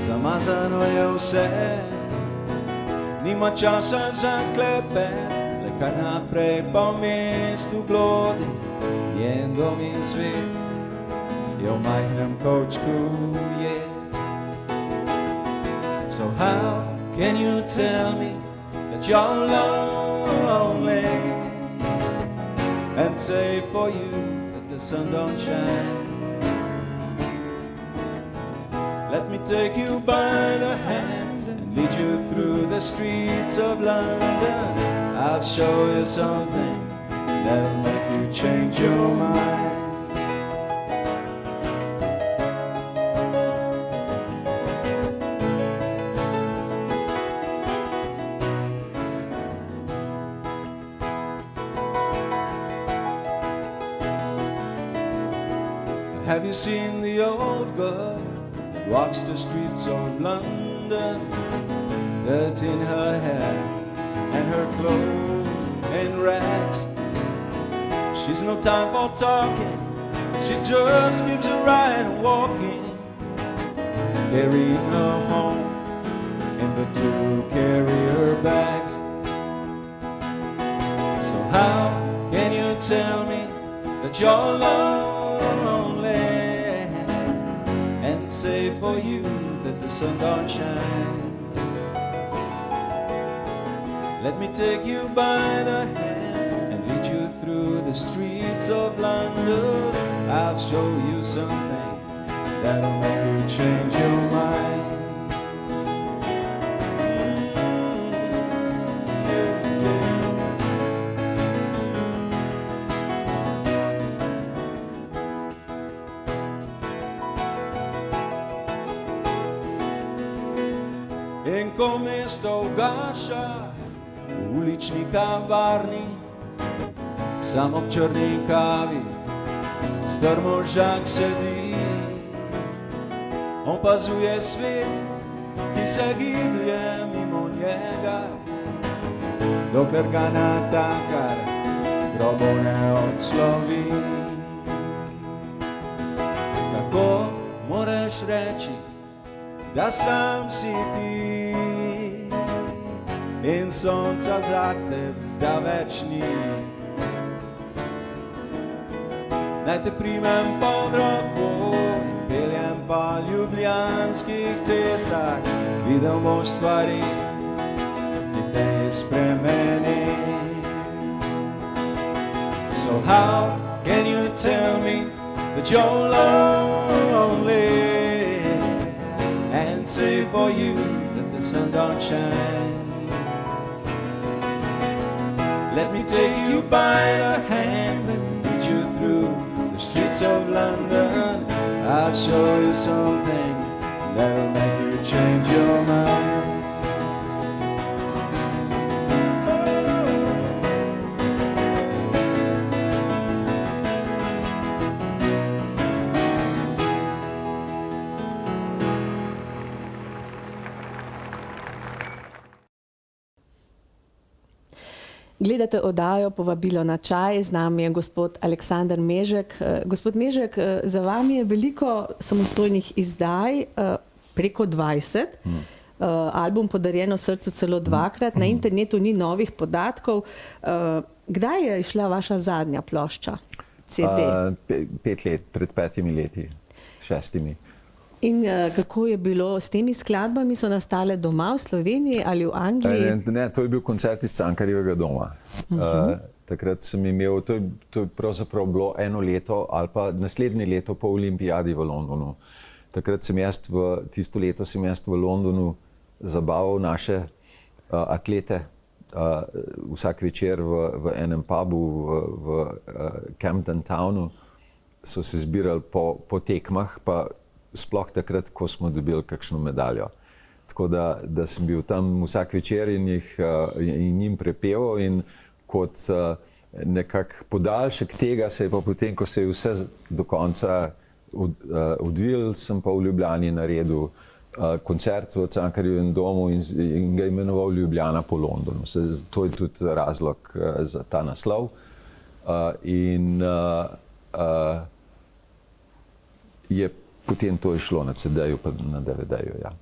zamazano je vse, nima časa za klepet, le kar naprej po mestu glodi, njen dom in svet je v majhnem kovčku je. So how can you tell me that you're lonely and say for you that the sun don't shine? Let me take you by the hand and lead you through the streets of London. I'll show you something that'll make you change your mind. Have you seen the old girl who walks the streets of London, dirt in her hair and her clothes in rags? She's no time for talking, she just gives a ride walking, carrying her home in the two carrier bags. So how can you tell me that you're lonely and say for you that the sun don't shine? Let me take you by the hand and lead you through the streets of London. I'll show you something that'll make you change your mind. In ko mesto ugaša v ulični kavarni, sam ob črni kavi star možak sedi. Opazuje svet, ki se giblje mimo njega, dokler ga natakar grobo ne odslovi. Kako moraš reči, da sam si ti in sonca za tebe, da več ni? Naj te primem pod roko, peljem po ljubljanskih cestah, videl boš stvari, ki te spremeni. So how can you tell me that you're lonely and say for you that the sun don't shine? Let me take you by the hand and lead you through the streets of London. I'll show you something that'll make you change your mind.
Gledate oddajo Povabilo na čaj, z nami je gospod Aleksander Mežek. Gospod Mežek, za vami je veliko samostojnih izdaj, preko 20. Album Podarjeno srcu celo 2-krat, na internetu ni novih podatkov. Kdaj je išla vaša zadnja plošča, CD?
5 let, pred 5 leti, 6.
In kako je bilo s temi skladbami? So nastale doma v Sloveniji ali v Angliji?
Ne, to je bil koncert iz Cankarjevega doma. Takrat sem imel, to je pravzaprav bilo 1 leto ali pa naslednje leto po olimpijadi v Londonu. Takrat sem tisto leto sem jaz v Londonu zabaval naše atlete. Vsak večer v enem pubu v Camden Townu so se zbirali po tekmah, pa sploh takrat, ko smo dobili kakšno medaljo. Tako da sem bil tam vsak večer in njim prepeval, in kot nekak podaljšek tega se je pa potem, ko se je vse do konca odvil, sem pa v Ljubljani naredil koncert v Cankarjevem domu in ga imenoval Ljubljana po Londonu. To je tudi razlog za ta naslov. Je potem to je šlo na CD-ju pa na DVD-ju, ja.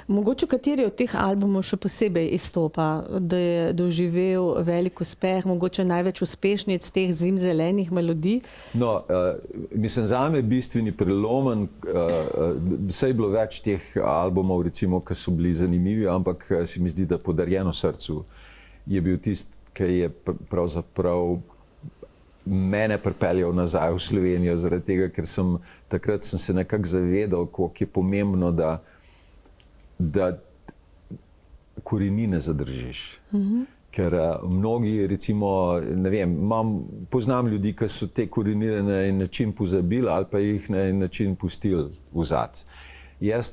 Mogoče kateri od teh albumov še posebej izstopa, da je doživel velik uspeh, mogoče največ uspešnic teh zimzelenih melodij?
No, mislim, zame bistveni prelomen, saj je bilo več teh albumov, recimo, ki so bili zanimivi, ampak se mi zdi, da Podarjeno srcu je bil tisti, ki je pravzaprav mene pripeljal nazaj v Slovenijo, zaradi tega, ker takrat sem se nekako zavedal, koliko je pomembno, da korenine zadržiš. Ker mnogi, recimo, ne vem, poznam ljudi, ki so te korenine na en način pozabili ali pa jih na en način pustili vzad. Jaz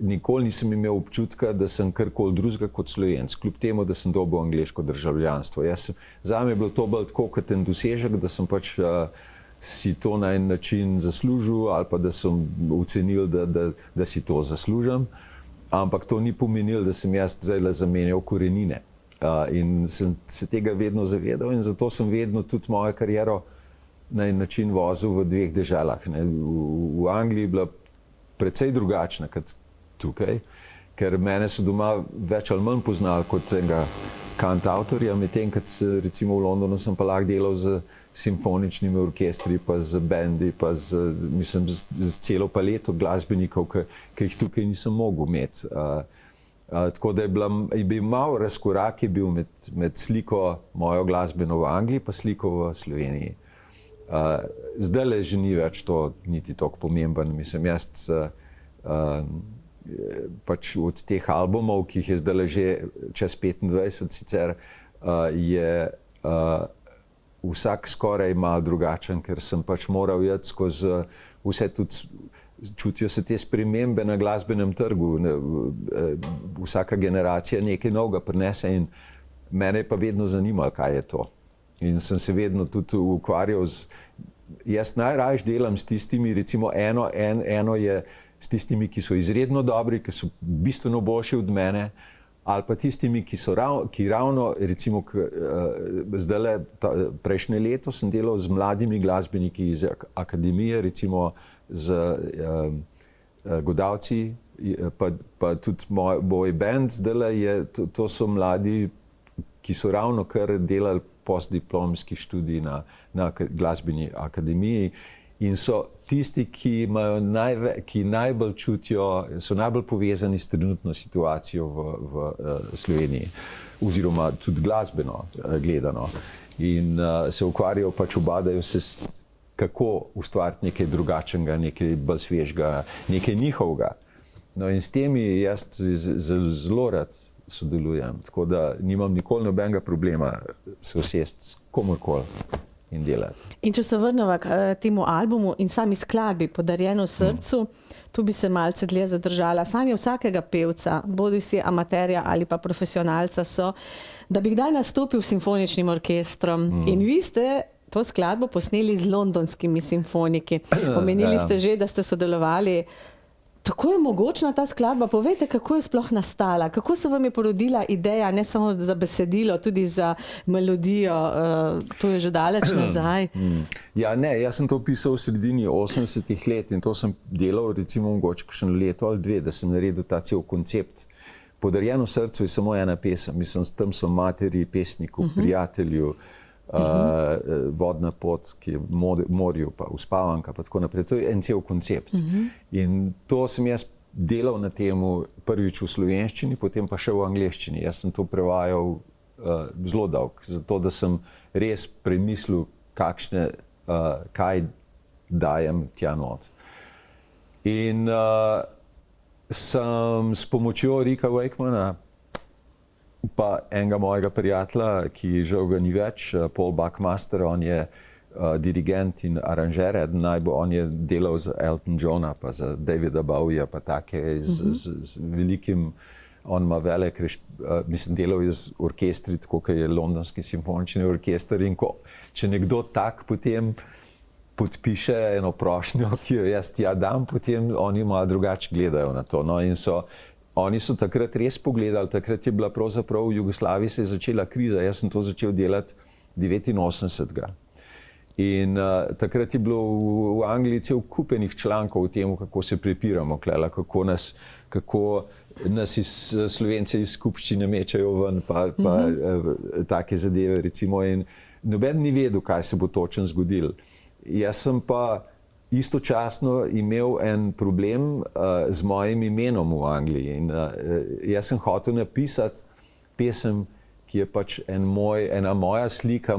nikoli nisem imel občutka, da sem karkoli drugega kot Slovenec, kljub temu, da sem dobil angleško državljanstvo. Zame je bilo to bolj tako kot en dosežek, da sem pač si to na en način zaslužil ali pa da sem ocenil, da si to zaslužim. Ampak to ni pomenilo, da sem jaz zdaj zamenjal korenine. In sem se tega vedno zavedal in zato sem vedno tudi mojo kariero na en način vozil v dveh deželah. V Angliji je bila precej drugačna kot tukaj, ker mene so doma več ali manj poznali kot enega kantavtorja, medtem kot recimo v Londonu sem pa lahko delal z simfoničnimi orkestri, pa z bendi, pa z celo paleto glasbenikov, ki jih tukaj nisem mogel imeti. Tako da je bil mal razkorak med sliko mojo glasbeno v Angliji pa sliko v Sloveniji. Zdajle že ni več to niti toliko pomemben. Mislim, jaz pač od teh albumov, ki jih je zdajle že čez 25 sicer, je vsak skoraj malo drugačen, ker sem pač moral iti skozi vse tudi, čutijo se te spremembe na glasbenem trgu. Vsaka generacija nekaj novega prinese in mene je pa vedno zanimalo, kaj je to. In sem se vedno tudi ukvarjal jaz najrajš delam s tistimi, recimo eno je s tistimi, ki so izredno dobri, ki so bistveno boljši od mene, ali pa tistimi, ki ravno, recimo zdajle, prejšnje leto sem delal z mladimi glasbeniki iz akademije, recimo z Godavci, pa tudi moj band zdajle to so mladi, ki so ravno kar delali postdiplomski študij na glasbeni akademiji in so tisti, ki najbolj čutijo, so najbolj povezani s trenutno situacijo v Sloveniji, oziroma tudi glasbeno gledano. In se ukvarjajo, pač ubadajo se kako ustvariti nekaj drugačnega, nekaj bolj svežega, nekaj njihovega. No in s temi jaz zelo rad sodelujem, tako da nimam nikoli nobenega problema se usesti s komorkoli in delati.
In če se vrnemo k temu albumu in sami skladbi Podarjeno srcu, tu bi se malce dlje zadržala. Sanje vsakega pevca, bodisi amaterja ali pa profesionalca so, da bi kdaj nastopil s simfoničnim orkestrom. In vi ste to skladbo posneli z londonskimi simfoniki. Omenili ste že, da ste sodelovali. Tako je mogočna ta skladba? Povejte, kako je sploh nastala? Kako se vam je porodila ideja, ne samo za besedilo, tudi za melodijo? To je že daleč nazaj.
Ja, ne, jaz sem to pisal v sredini 80-ih let in to sem delal recimo mogoče kakšno leto ali dve, da sem naredil ta cel koncept. Podarjeno srcu je samo ena pesem. Mislim, tam so materi, pesniku, prijatelju, vodna pot, ki je v morju, pa uspavanka, pa tako naprej. To je en cel koncept. In to sem jaz delal na temu prvič v slovenščini, potem pa še v angleščini. Jaz sem to prevajal zelo dolg, zato da sem res premislil, kaj dajem tja not. In sem s pomočjo Ricka Wakemana, pa enega mojega prijatelja, ki žal ga ni več, Paul Buckmaster, on je dirigent in aranžer, on je delal z Elton Johna, pa za Davida Bowieja, pa take z velikim, on ima velik, mislim, delal je z orkestri, tako kot je Londonski simfonični orkester, in če nekdo tak potem podpiše eno prošnjo, ki jo jaz tja dam, potem oni malo drugače gledajo na to. No, in oni so takrat res pogledali, takrat je bila pravzaprav v Jugoslaviji se je začela kriza, jaz sem to začel delati 89. In takrat je bilo v Angliji cel kupenih člankov o tem, kako se prepiramo, kako nas iz Slovence iz skupščine mečajo ven, pa take zadeve recimo. In noben ni vedel, kaj se bo točno zgodilo. Jaz sem pa istočasno imel en problem z mojim imenom v Angliji. In jaz sem hotel napisati pesem, ki je pač ena moja slika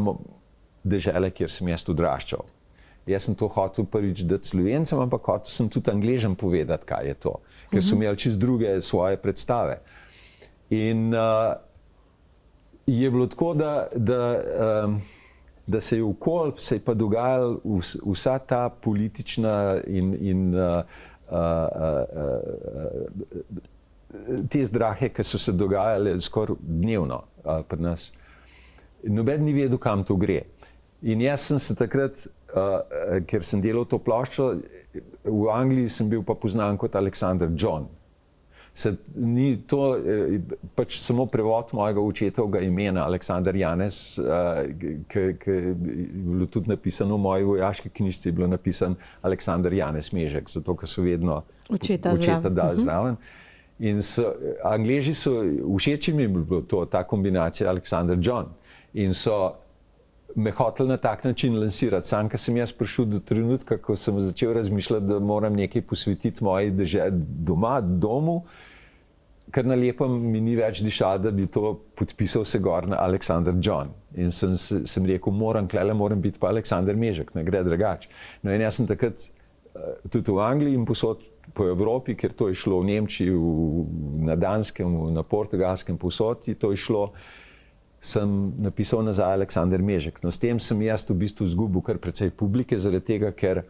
dežele, kjer sem jaz odraščal. Jaz sem to hotel prvič dati Slovencem, ampak hotel sem tudi Angležem povedati, kaj je to. Ker so imeli čisto druge svoje predstave. In je bilo tako, da se je pa dogajala vsa ta politična in te zdrahe, ki so se dogajale skoraj dnevno pri nas. Noben ni vedel, kam to gre. In jaz sem se takrat ker sem delal to ploščo, v Angliji sem bil pa poznan kot Alexander John. Ni to pač samo prevod mojega očetovega imena, Aleksander Janez, ki je bilo tudi napisano v moji vojaški knjižci, je bilo napisan Aleksander Janez Mežek, zato ker so vedno očeta dali zraven. In Angleži so, všeč mi je bilo ta kombinacija Alexander John in so me hoteli na tak način lansirati. Sam, ko sem jaz prišel do trenutka, ko sem začel razmišljati, da moram nekaj posvetiti moji domu, ker na lepem mi ni več dišalo, da bi to podpisal se gor na Alexander John. In sem rekel, moram biti pa Aleksander Mežek, ne gre drugače. No in jaz sem takrat tudi v Angliji in posod po Evropi, ker to je šlo v Nemčiji, na Danskem, na Portugalskem, posod je to šlo, sem napisal nazaj Aleksander Mežek. No, s tem sem jaz v bistvu izgubil kar precej publike, zaradi tega, ker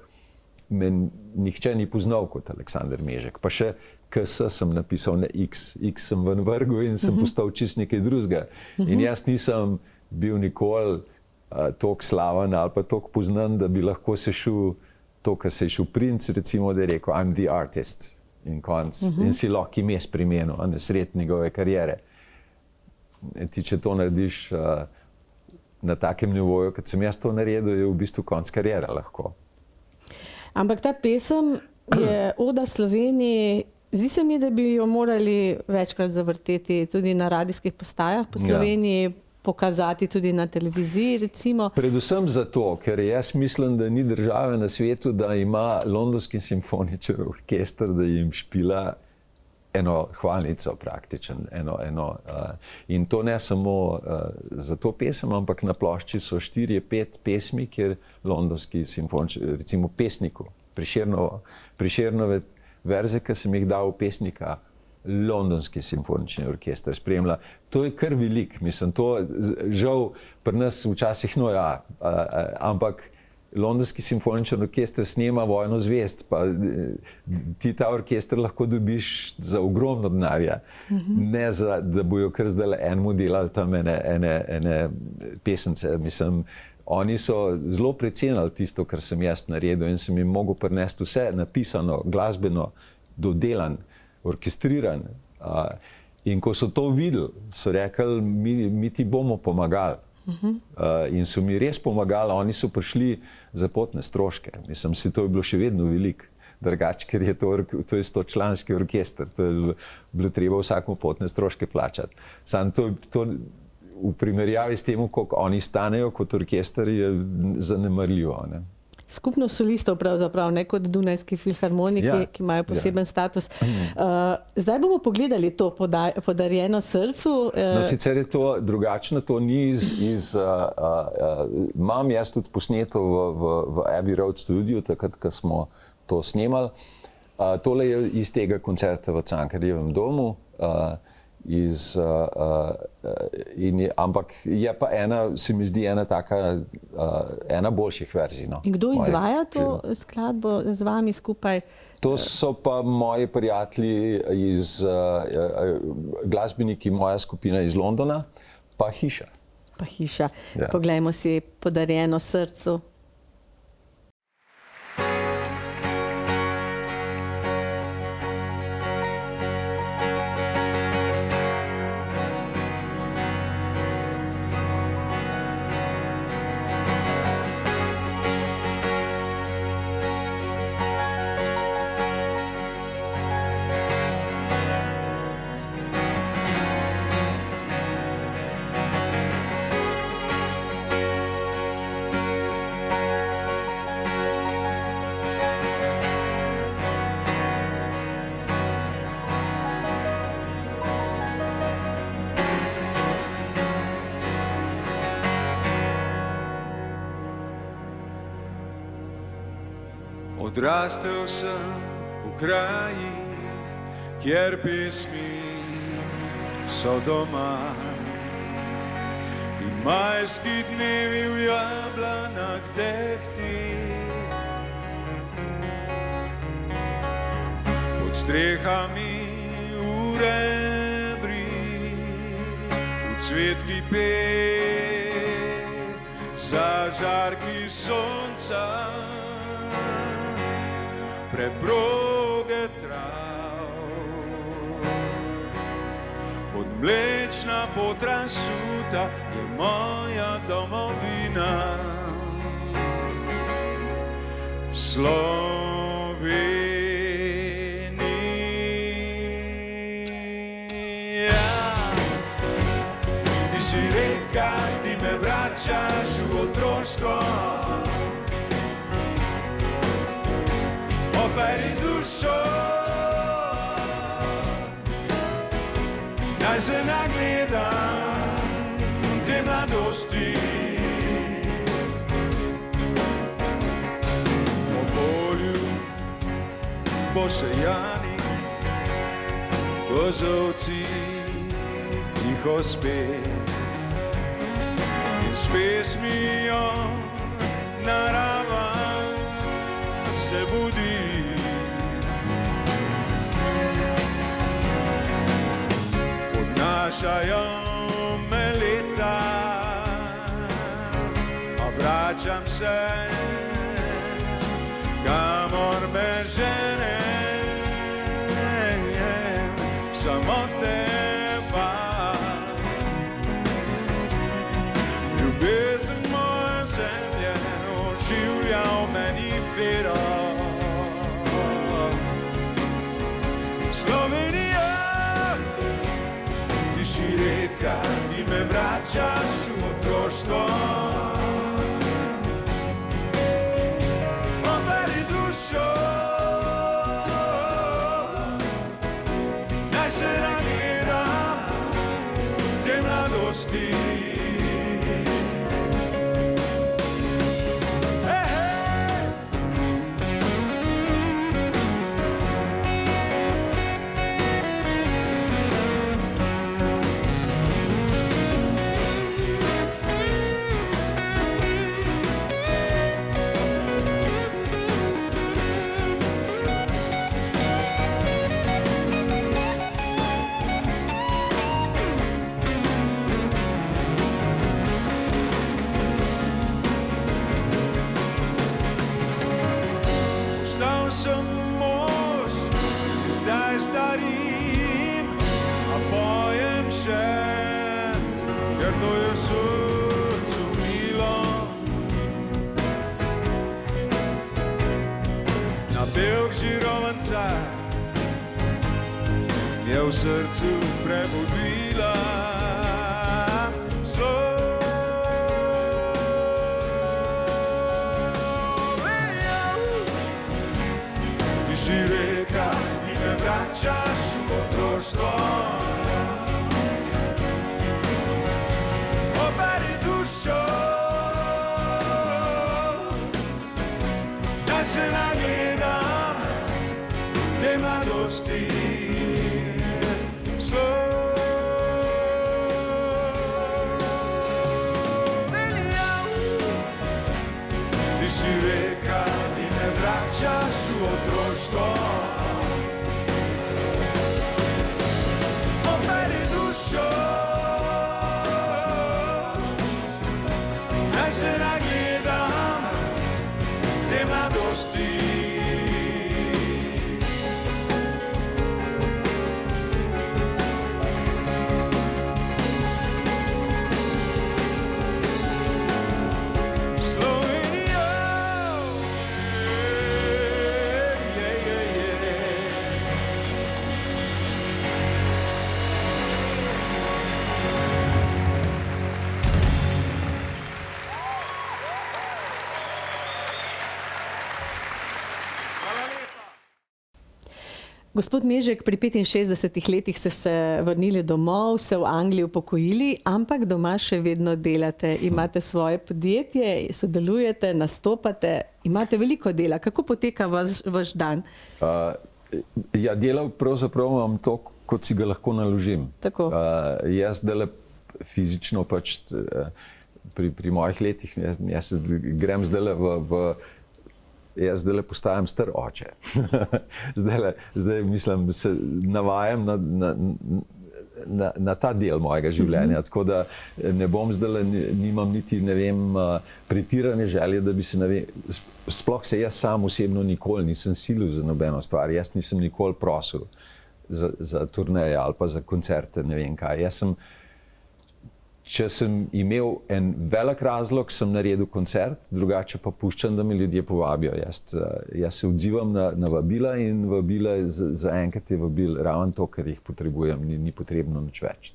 me nihče ni poznal kot Aleksander Mežek. Pa še KS sem napisal na X. X sem ven vrgel in sem postal čist nekaj drugega. In jaz nisem bil nikoli toliko slaven ali pa toliko poznan, da bi lahko se šel to, kar se je šel Princ, recimo, da je rekel I'm the artist in konc. In si lahko ime spremenil, a ne sred njegove kariere. Ti, če to narediš na takem nivoju, kot sem jaz to naredil, je v bistvu konc kariere lahko.
Ampak ta pesem je oda Sloveniji. Zdi se mi, da bi jo morali večkrat zavrteti tudi na radijskih postajah po Sloveniji, pokazati tudi na televiziji, recimo.
Predvsem zato, ker jaz mislim, da ni države na svetu, da ima Londonski simfonični orkester, da jim špila eno hvalnico praktično. In to ne samo za to pesem, ampak na plošči so 4-5 pesmi, kjer Londonski simfonični, recimo pesniku, Prešernove verze, ki sem jih dal v pesnika, Londonski simfonični orkester spremlja. To je kar velik, mislim, to žal pri nas včasih ampak Londonski simfonični orkester snema Vojno zvezd, pa ti ta orkester lahko dobiš za ogromno denarja, ne za, da bojo kar zdaj enemu delali tam ene pesence. Mislim, oni so zelo precenili tisto, kar sem jaz naredil in sem jim mogel prinesti vse napisano, glasbeno, dodelan, orkestriran. In ko so to videli, so rekli, mi ti bomo pomagali. In so mi res pomagali, oni so prišli za potne stroške. Mislim, to je bilo še vedno veliko, drugače, ker je to je 100-članski orkester, to je bilo treba vsakmu potne stroške plačati. Sam to v primerjavi s tem, koliko oni stanejo kot orkester, je zanemarljivo. Ne?
Skupnost solistov pravzaprav, ne kot Dunajski filharmoniki, ki imajo poseben status. Zdaj bomo pogledali to Podarjeno srcu.
No, sicer je to drugačno, to ni imam jaz tudi posneto v Abbey Road studiu, takrat, ko smo to snemali. Tole je iz tega koncerta v Cankarjevem domu, ampak je pa se mi zdi ena boljših verzij. No,
in kdo izvaja to skladbo z vami skupaj?
To so pa moji prijatelji glasbeniki, moja skupina iz Londona, pa Hiša.
Pa Hiša. Ja. Poglejmo si Podarjeno srcu.
Odrastel sem v krajih, kjer pesmi so doma in majski dnevi v jablanah tehti. Pod strehami v rebri, v cvet kipe, za žarki sonca, preproge trav. Kot mlečna potrasuta je moja domovina, Slovenija. Ti si reka, ti me vračaš v otroštvo, operi dušo, naj se nagledam te mladosti. Po polju posejani kozovci tiho spet in s pesmijo narava se budi. Odnašajo me leta, a vračam se, kamor me žene, samo teba. Ljubezen moje zemlje oživlja v meni vero. Slovenija, ti si reka, ti me vračaš v otroštvo, operi dušo, naj se nagledam te mladosti. Sem mož, zdaj starim, a pojem še, ker to je srcu milo. Napevk žirovanca je v srcu prebudila. Ti si reka, ti me vračaš v otroštvo, operi dušo, naj se nagledam te mladosti. Slovenija, ti si reka, ti me vračaš v otroštvo, operi dušo, naj se nagledam te mladosti.
Gospod Mežek, pri 65 letih ste se vrnili domov, se v Angliji upokojili, ampak doma še vedno delate. Imate svoje podjetje, sodelujete, nastopate, imate veliko dela. Kako poteka vaš dan?
Ja, dela pravzaprav imam to, kot si ga lahko naložim.
Tako.
Jaz zdaj fizično pač pri mojih letih, jaz grem zdaj jaz zdaj postajam star oče. Zdaj mislim, se navajam na ta del mojega življenja. Tako da ne bom zdaj, nimam niti, ne vem, pretirane želje, da bi se, ne vem, sploh se jaz sam osebno nikoli nisem silil za nobeno stvar. Jaz nisem nikoli prosil za turneje ali pa za koncerte, ne vem kaj. Če sem imel en velik razlog, sem naredil koncert, drugače pa puščam, da me ljudje povabijo. Jaz se odzivam na vabila in vabila za enkrat je vabil ravno to, kar jih potrebujem, ni potrebno nič več.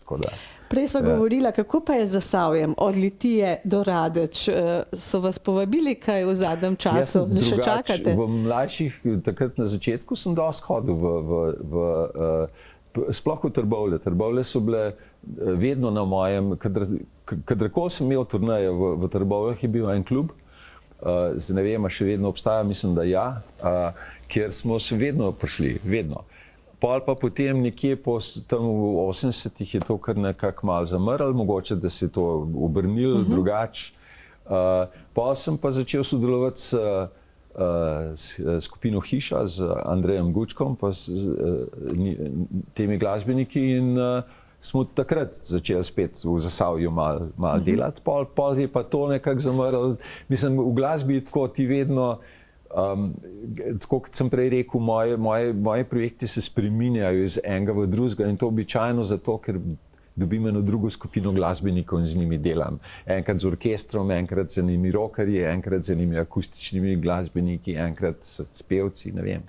Prej sva govorila, kako pa je z Zasavjem, od Litije do Radeč. So vas povabili kaj v zadnjem času? Še čakate?
V mlajših, takrat na začetku sem dosti hodil sploh v Trbovlje. Trbovlje so bile vedno na mojem, kadarkoli sem imel turneje v Trbovljah, je bil en klub, ne vem, še vedno obstaja, mislim, da ja, kjer smo se vedno prišli, vedno. Pol pa potem nekje tam v 80-ih je to kar nekako malo zamrl, mogoče, da se je to obrnilo drugače. Pol sem pa začel sodelovati s skupino Hiša, z Andrejem Gučkom, pa s temi glasbeniki in smo takrat začeli spet v Zasavju malo delati. Pol je pa to nekako zamrl. Mislim, v glasbi je tako, ti vedno, tako kot sem prej rekel, moje projekte se spreminjajo iz enega v drugega in to običajno zato, ker dobim eno drugo skupino glasbenikov in z njimi delam. Enkrat z orkestrom, enkrat z enimi rockerji, enkrat z enimi akustičnimi glasbeniki, enkrat s pevci, ne vem.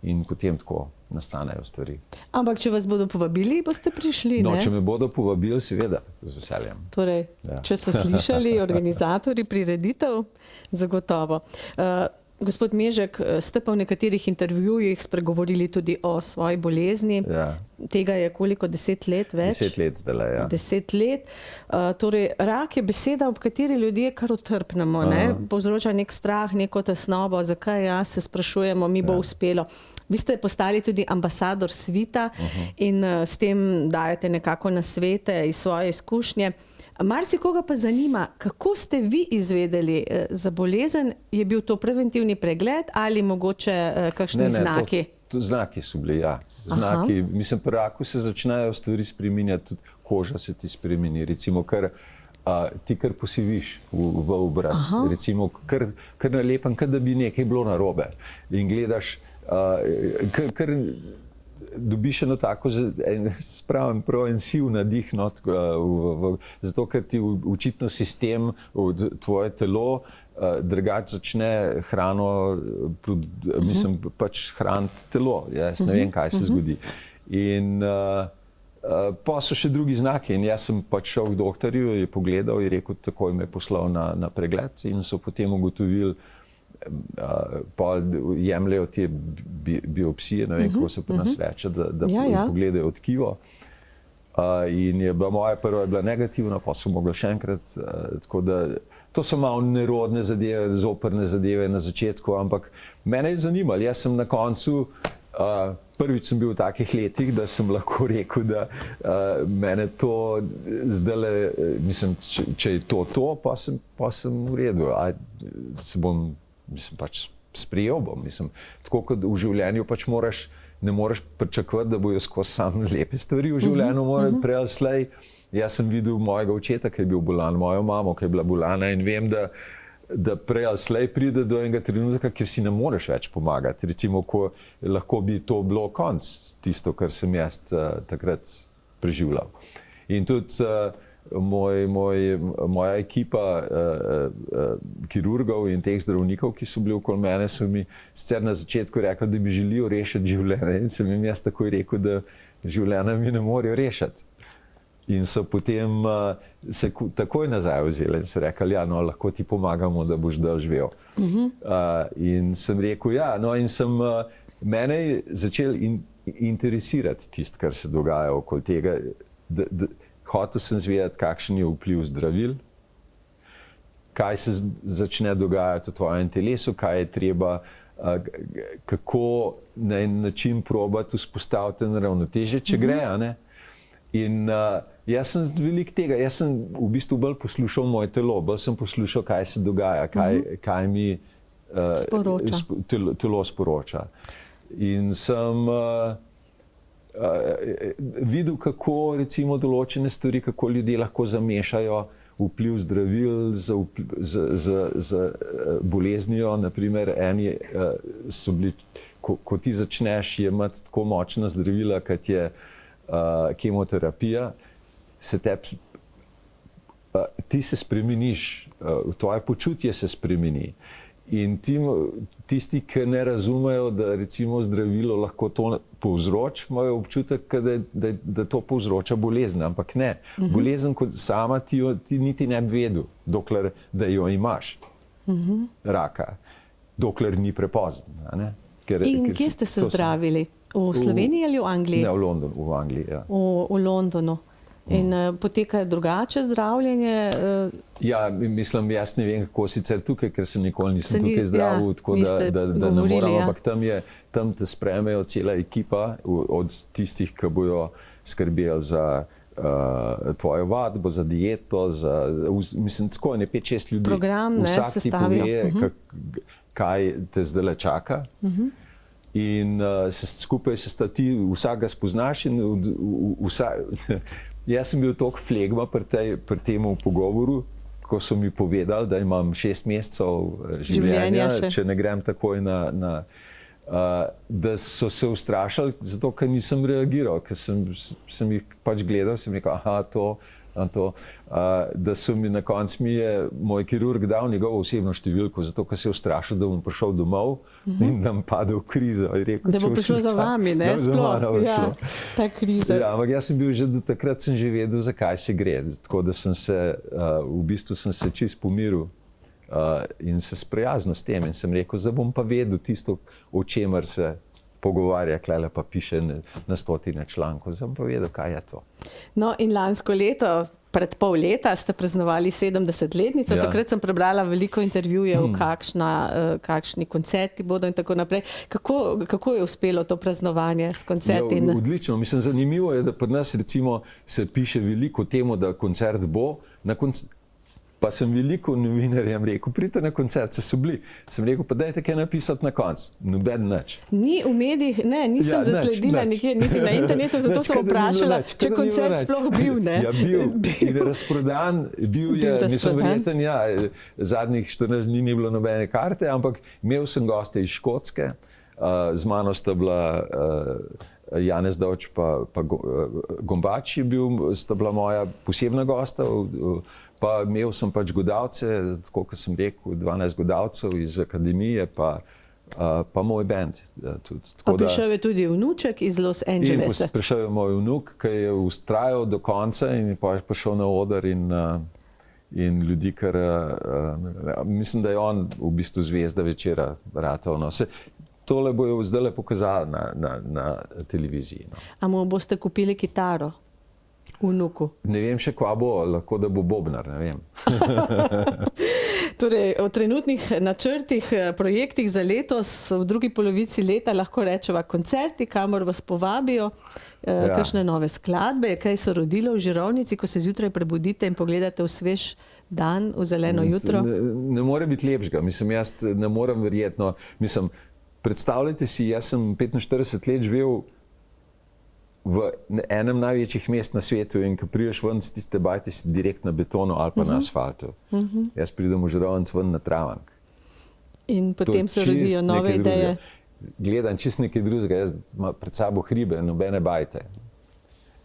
In potem tako nastanejo stvari.
Ampak, če vas bodo povabili, boste prišli, ne?
No, če me bodo povabili, seveda, z veseljem.
Torej, če so slišali organizatorji prireditev, zagotovo. Gospod Mežek, ste pa v nekaterih intervjujih spregovorili tudi o svoji bolezni.
Ja.
Tega je koliko, 10 let več?
10 let zdajle, ja.
10 let. Torej, rak je beseda, ob kateri ljudje kar utrpnemo, ne? Povzroča nek strah, neko tesnobo, zakaj se sprašujemo, mi bo uspelo. Vi ste postali tudi ambasador svita in s tem dajete nekako nasvete iz svoje izkušnje. Marsikoga pa zanima, kako ste vi izvedeli za bolezen? Je bil to preventivni pregled ali mogoče kakšni znaki?
Znaki so bili, ja. Znaki. Mislim, pri raku se začnejo stvari spreminjati, tudi koža se ti spremeni. Recimo, ti kar posiviš v obraz. Recimo, kar nalepam, da bi nekaj bilo narobe. In gledaš, kar dobiš eno tako, spravim prav en siv nadih, zato ker ti očitno sistem, tvoje telo, drugače začne hrano, mislim, pač hraniti telo. Jaz ne vem, kaj se zgodi. In pa so še drugi znaki in jaz sem pač šel k doktorju, je pogledal in rekel, takoj me poslal na pregled in so potem ugotovili, pa jemljajo te biopsije, ne vem, kako se pa nas reče, da pogledajo tkivo. In je bila moja prva je bila negativna, pa so mogla še enkrat, tako da to so malo nerodne zadeve, zoprne zadeve na začetku, ampak mene je zanimalo. Jaz sem na koncu, prvič sem bil v takih letih, da sem lahko rekel, da mene to zdajle, mislim, če je to, pa sem v redu. Se bom, mislim, pač sprejel bom. Mislim, tako kot v življenju pač ne moreš pričakovati, da bojo skozi samo lepe stvari v življenju, morajo prej ali slej. Jaz sem videl mojega očeta, ki je bil bolan, mojo mamo, ki je bila bolana in vem, da prej ali slej pride do enega trenutka, kjer si ne moreš več pomagati. Recimo, ko lahko bi to bilo konc, tisto, kar sem jaz takrat preživljal. In tudi moja ekipa kirurgov in teh zdravnikov, ki so bili okoli mene, so mi sicer na začetku rekli, da bi želijo rešiti življenje. In sem jim jaz takoj rekel, da življenja mi ne morejo rešiti. In so potem se takoj nazaj vzeli in so rekli, ja, no, lahko ti pomagamo, da boš dal živel. In sem rekel, ja, no, in mene je začel interesirati tisto, kar se dogaja okoli tega. Hotel sem zvedeti, kakšen je vpliv zdravil, kaj se začne dogajati v tvojem telesu, kaj je treba, kako na en način probati vzpostaviti ravnotežje, če gre, ne? In jaz sem veliko tega, jaz sem v bistvu bolj poslušal moje telo, bolj sem poslušal, kaj se dogaja, kaj mi telo sporoča. In sem videl, kako recimo določene stvari, kako ljudje lahko zamešajo vpliv zdravil z boleznijo. Naprimer, eni so bili, ko ti začneš jemati tako močna zdravila, kot je kemoterapija, ti se spremeniš, tvoje počutje se spremeni. In tisti, ki ne razumejo, da recimo zdravilo lahko to povzroči, imajo občutek, da to povzroča bolezen, ampak ne. Bolezen kot sama ti niti ne bi vedel, dokler da jo imaš, raka, dokler ni prepozno.
In kje ste se zdravili? V Sloveniji ali v Angliji?
Ne, v Londonu, v Angliji, ja.
V Londonu. In poteka drugače zdravljenje?
Ja, mislim, jaz ne vem, kako sicer tukaj, ker se nikoli nisem tukaj zdravil, tako da ne moram, ampak tam te sprejmejo cela ekipa od tistih, ki bojo skrbeli za tvojo vadbo, za dieto, mislim, tako je 5-6 ljudi.
Program,
vsak ti pove, kaj te zdaj čaka. In skupaj se ti vsakega spoznaš in jaz sem bil toliko flegma pri tem pogovoru, ko so mi povedali, da imam 6 mesecev življenja, če ne grem takoj da so se ustrašali, zato ker nisem reagiral, ker sem jih pač gledal, sem rekel, aha, to, da so mi na koncu moj kirurg dal njegovo osebno številko, zato ker se je ustrašil, da bom prišel domov in da bom padel v krizo.
Da bo prišel za vami, ne? Sploh, ja, ta kriza.
Ja, ampak jaz sem bil že do takrat, sem že vedel, zakaj se gre. Tako da sem se, v bistvu sem se čisto pomiril in se sprijaznil s tem in sem rekel, zdaj bom pa vedel tisto, o čemer se pogovarja, klele pa piše na 100 člankov. Zdaj bom pa vedel, kaj je to.
No in lansko leto, pred pol leta, ste praznovali 70-letnico. Ja. Takrat sem prebrala veliko intervjujev, kakšni koncerti bodo in tako naprej. Kako je uspelo to praznovanje s koncerti?
Ja, odlično. Mislim, zanimivo je, da pri nas recimo se piše veliko temu, da koncert bo. Pa sem veliko novinarjem rekel, pridite na koncert, so bili. Sem rekel, pa dajte kaj napisati na koncu. Noben nič.
Ni v medijih, ne, nisem zasledila nikjer, niti na internetu, zato sem vprašala, če koncert sploh bil, ne?
Ja, bil. In razprodan, bil je, mislim, verjeten, ja, zadnjih 14 dni ni bilo nobene karte, ampak imel sem goste iz Škotske, z mano sta bila Janez Dovč pa Gombač sta bila moja posebna gosta, pa imel sem pač godalce, tako kot sem rekel, 12 godalcev iz akademije, pa moj band.
Pa prišel je tudi vnuček iz Los Angelesa.
Prišel je moj vnuk, ki je ustrajal do konca in pa je prišel na oder in ljudi, ker mislim, da je on v bistvu zvezda večera ratal. Tole bojo zdaj pokazali na televiziji.
A mu boste kupili kitaro? Vnuku.
Ne vem še, kva bo, lahko da bo bobnar, ne vem.
Torej, o trenutnih načrtih, projektih za letos, v drugi polovici leta lahko rečeva koncerti, kamor vas povabijo, kakšne nove skladbe, kaj se rodilo v Žirovnici, ko se zjutraj prebudite in pogledate v svež dan, v zeleno jutro?
Ne more biti lepšega, mislim, jaz ne morem verjetno, mislim, predstavljajte si, jaz sem 45 let živel v enem največjih mest na svetu in ko prideš ven z tiste bajte si direkt na betonu ali pa na asfaltu. Jaz pridem v Žirovnic ven na Travank.
In potem se rodijo nove ideje.
Gledam čist nekaj drugega, jaz imam pred sabo hribe, nobene bajte.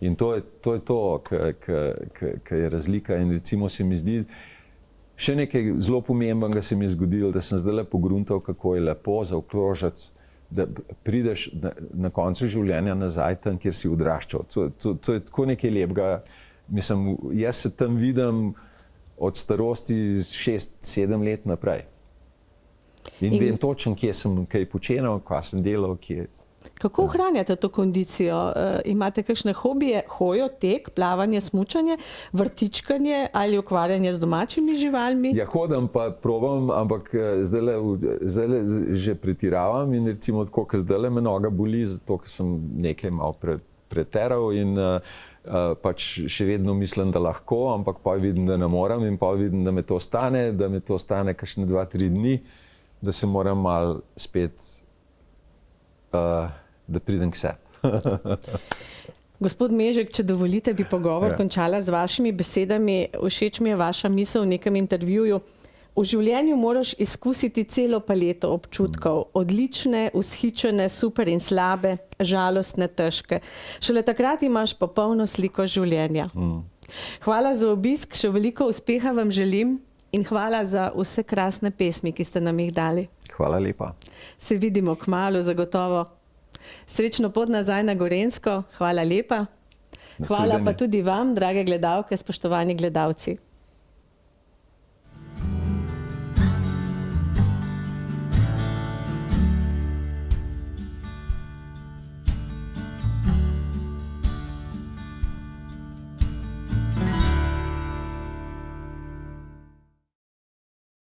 In to je to, kar je razlika in recimo se mi zdi, še nekaj zelo pomembnega se mi je zgodilo, da sem zdaj pogruntal, kako je lepo zaokrožiti, da prideš na koncu življenja nazaj tam, kjer si odraščal. To je tako nekaj lepega. Mislim, jaz se tam vidim od starosti 6-7 let naprej. In vem točno, kje sem kaj počenjal, kaj sem delal, kje.
Kako ohranjate to kondicijo? Imate kakšne hobije, hojo, tek, plavanje, smučanje, vrtičkanje ali ukvarjanje z domačimi živalmi?
Ja, hodim pa probam, ampak zdaj že pretiravam in recimo tako, ker zdaj me noga boli, zato ker sem nekaj malo preteral in pač še vedno mislim, da lahko, ampak pa vidim, da ne moram in pa vidim, da me to stane kakšne 2-3 dni, da se moram malo spet da pridem k sebi.
Gospod Mežek, če dovolite, bi pogovor končala z vašimi besedami. Všeč mi je vaša misel v nekem intervjuju. V življenju moraš izkusiti celo paleto občutkov. Odlične, vzhičene, super in slabe, žalostne, težke. Šele takrat imaš popolno sliko življenja. Hvala za obisk, še veliko uspeha vam želim in hvala za vse krasne pesmi, ki ste nam jih dali.
Hvala lepa.
Se vidimo kmalu, zagotovo. Srečno pot nazaj na Gorenjsko. Hvala lepa. Hvala pa tudi vam, drage gledalke, spoštovani gledalci.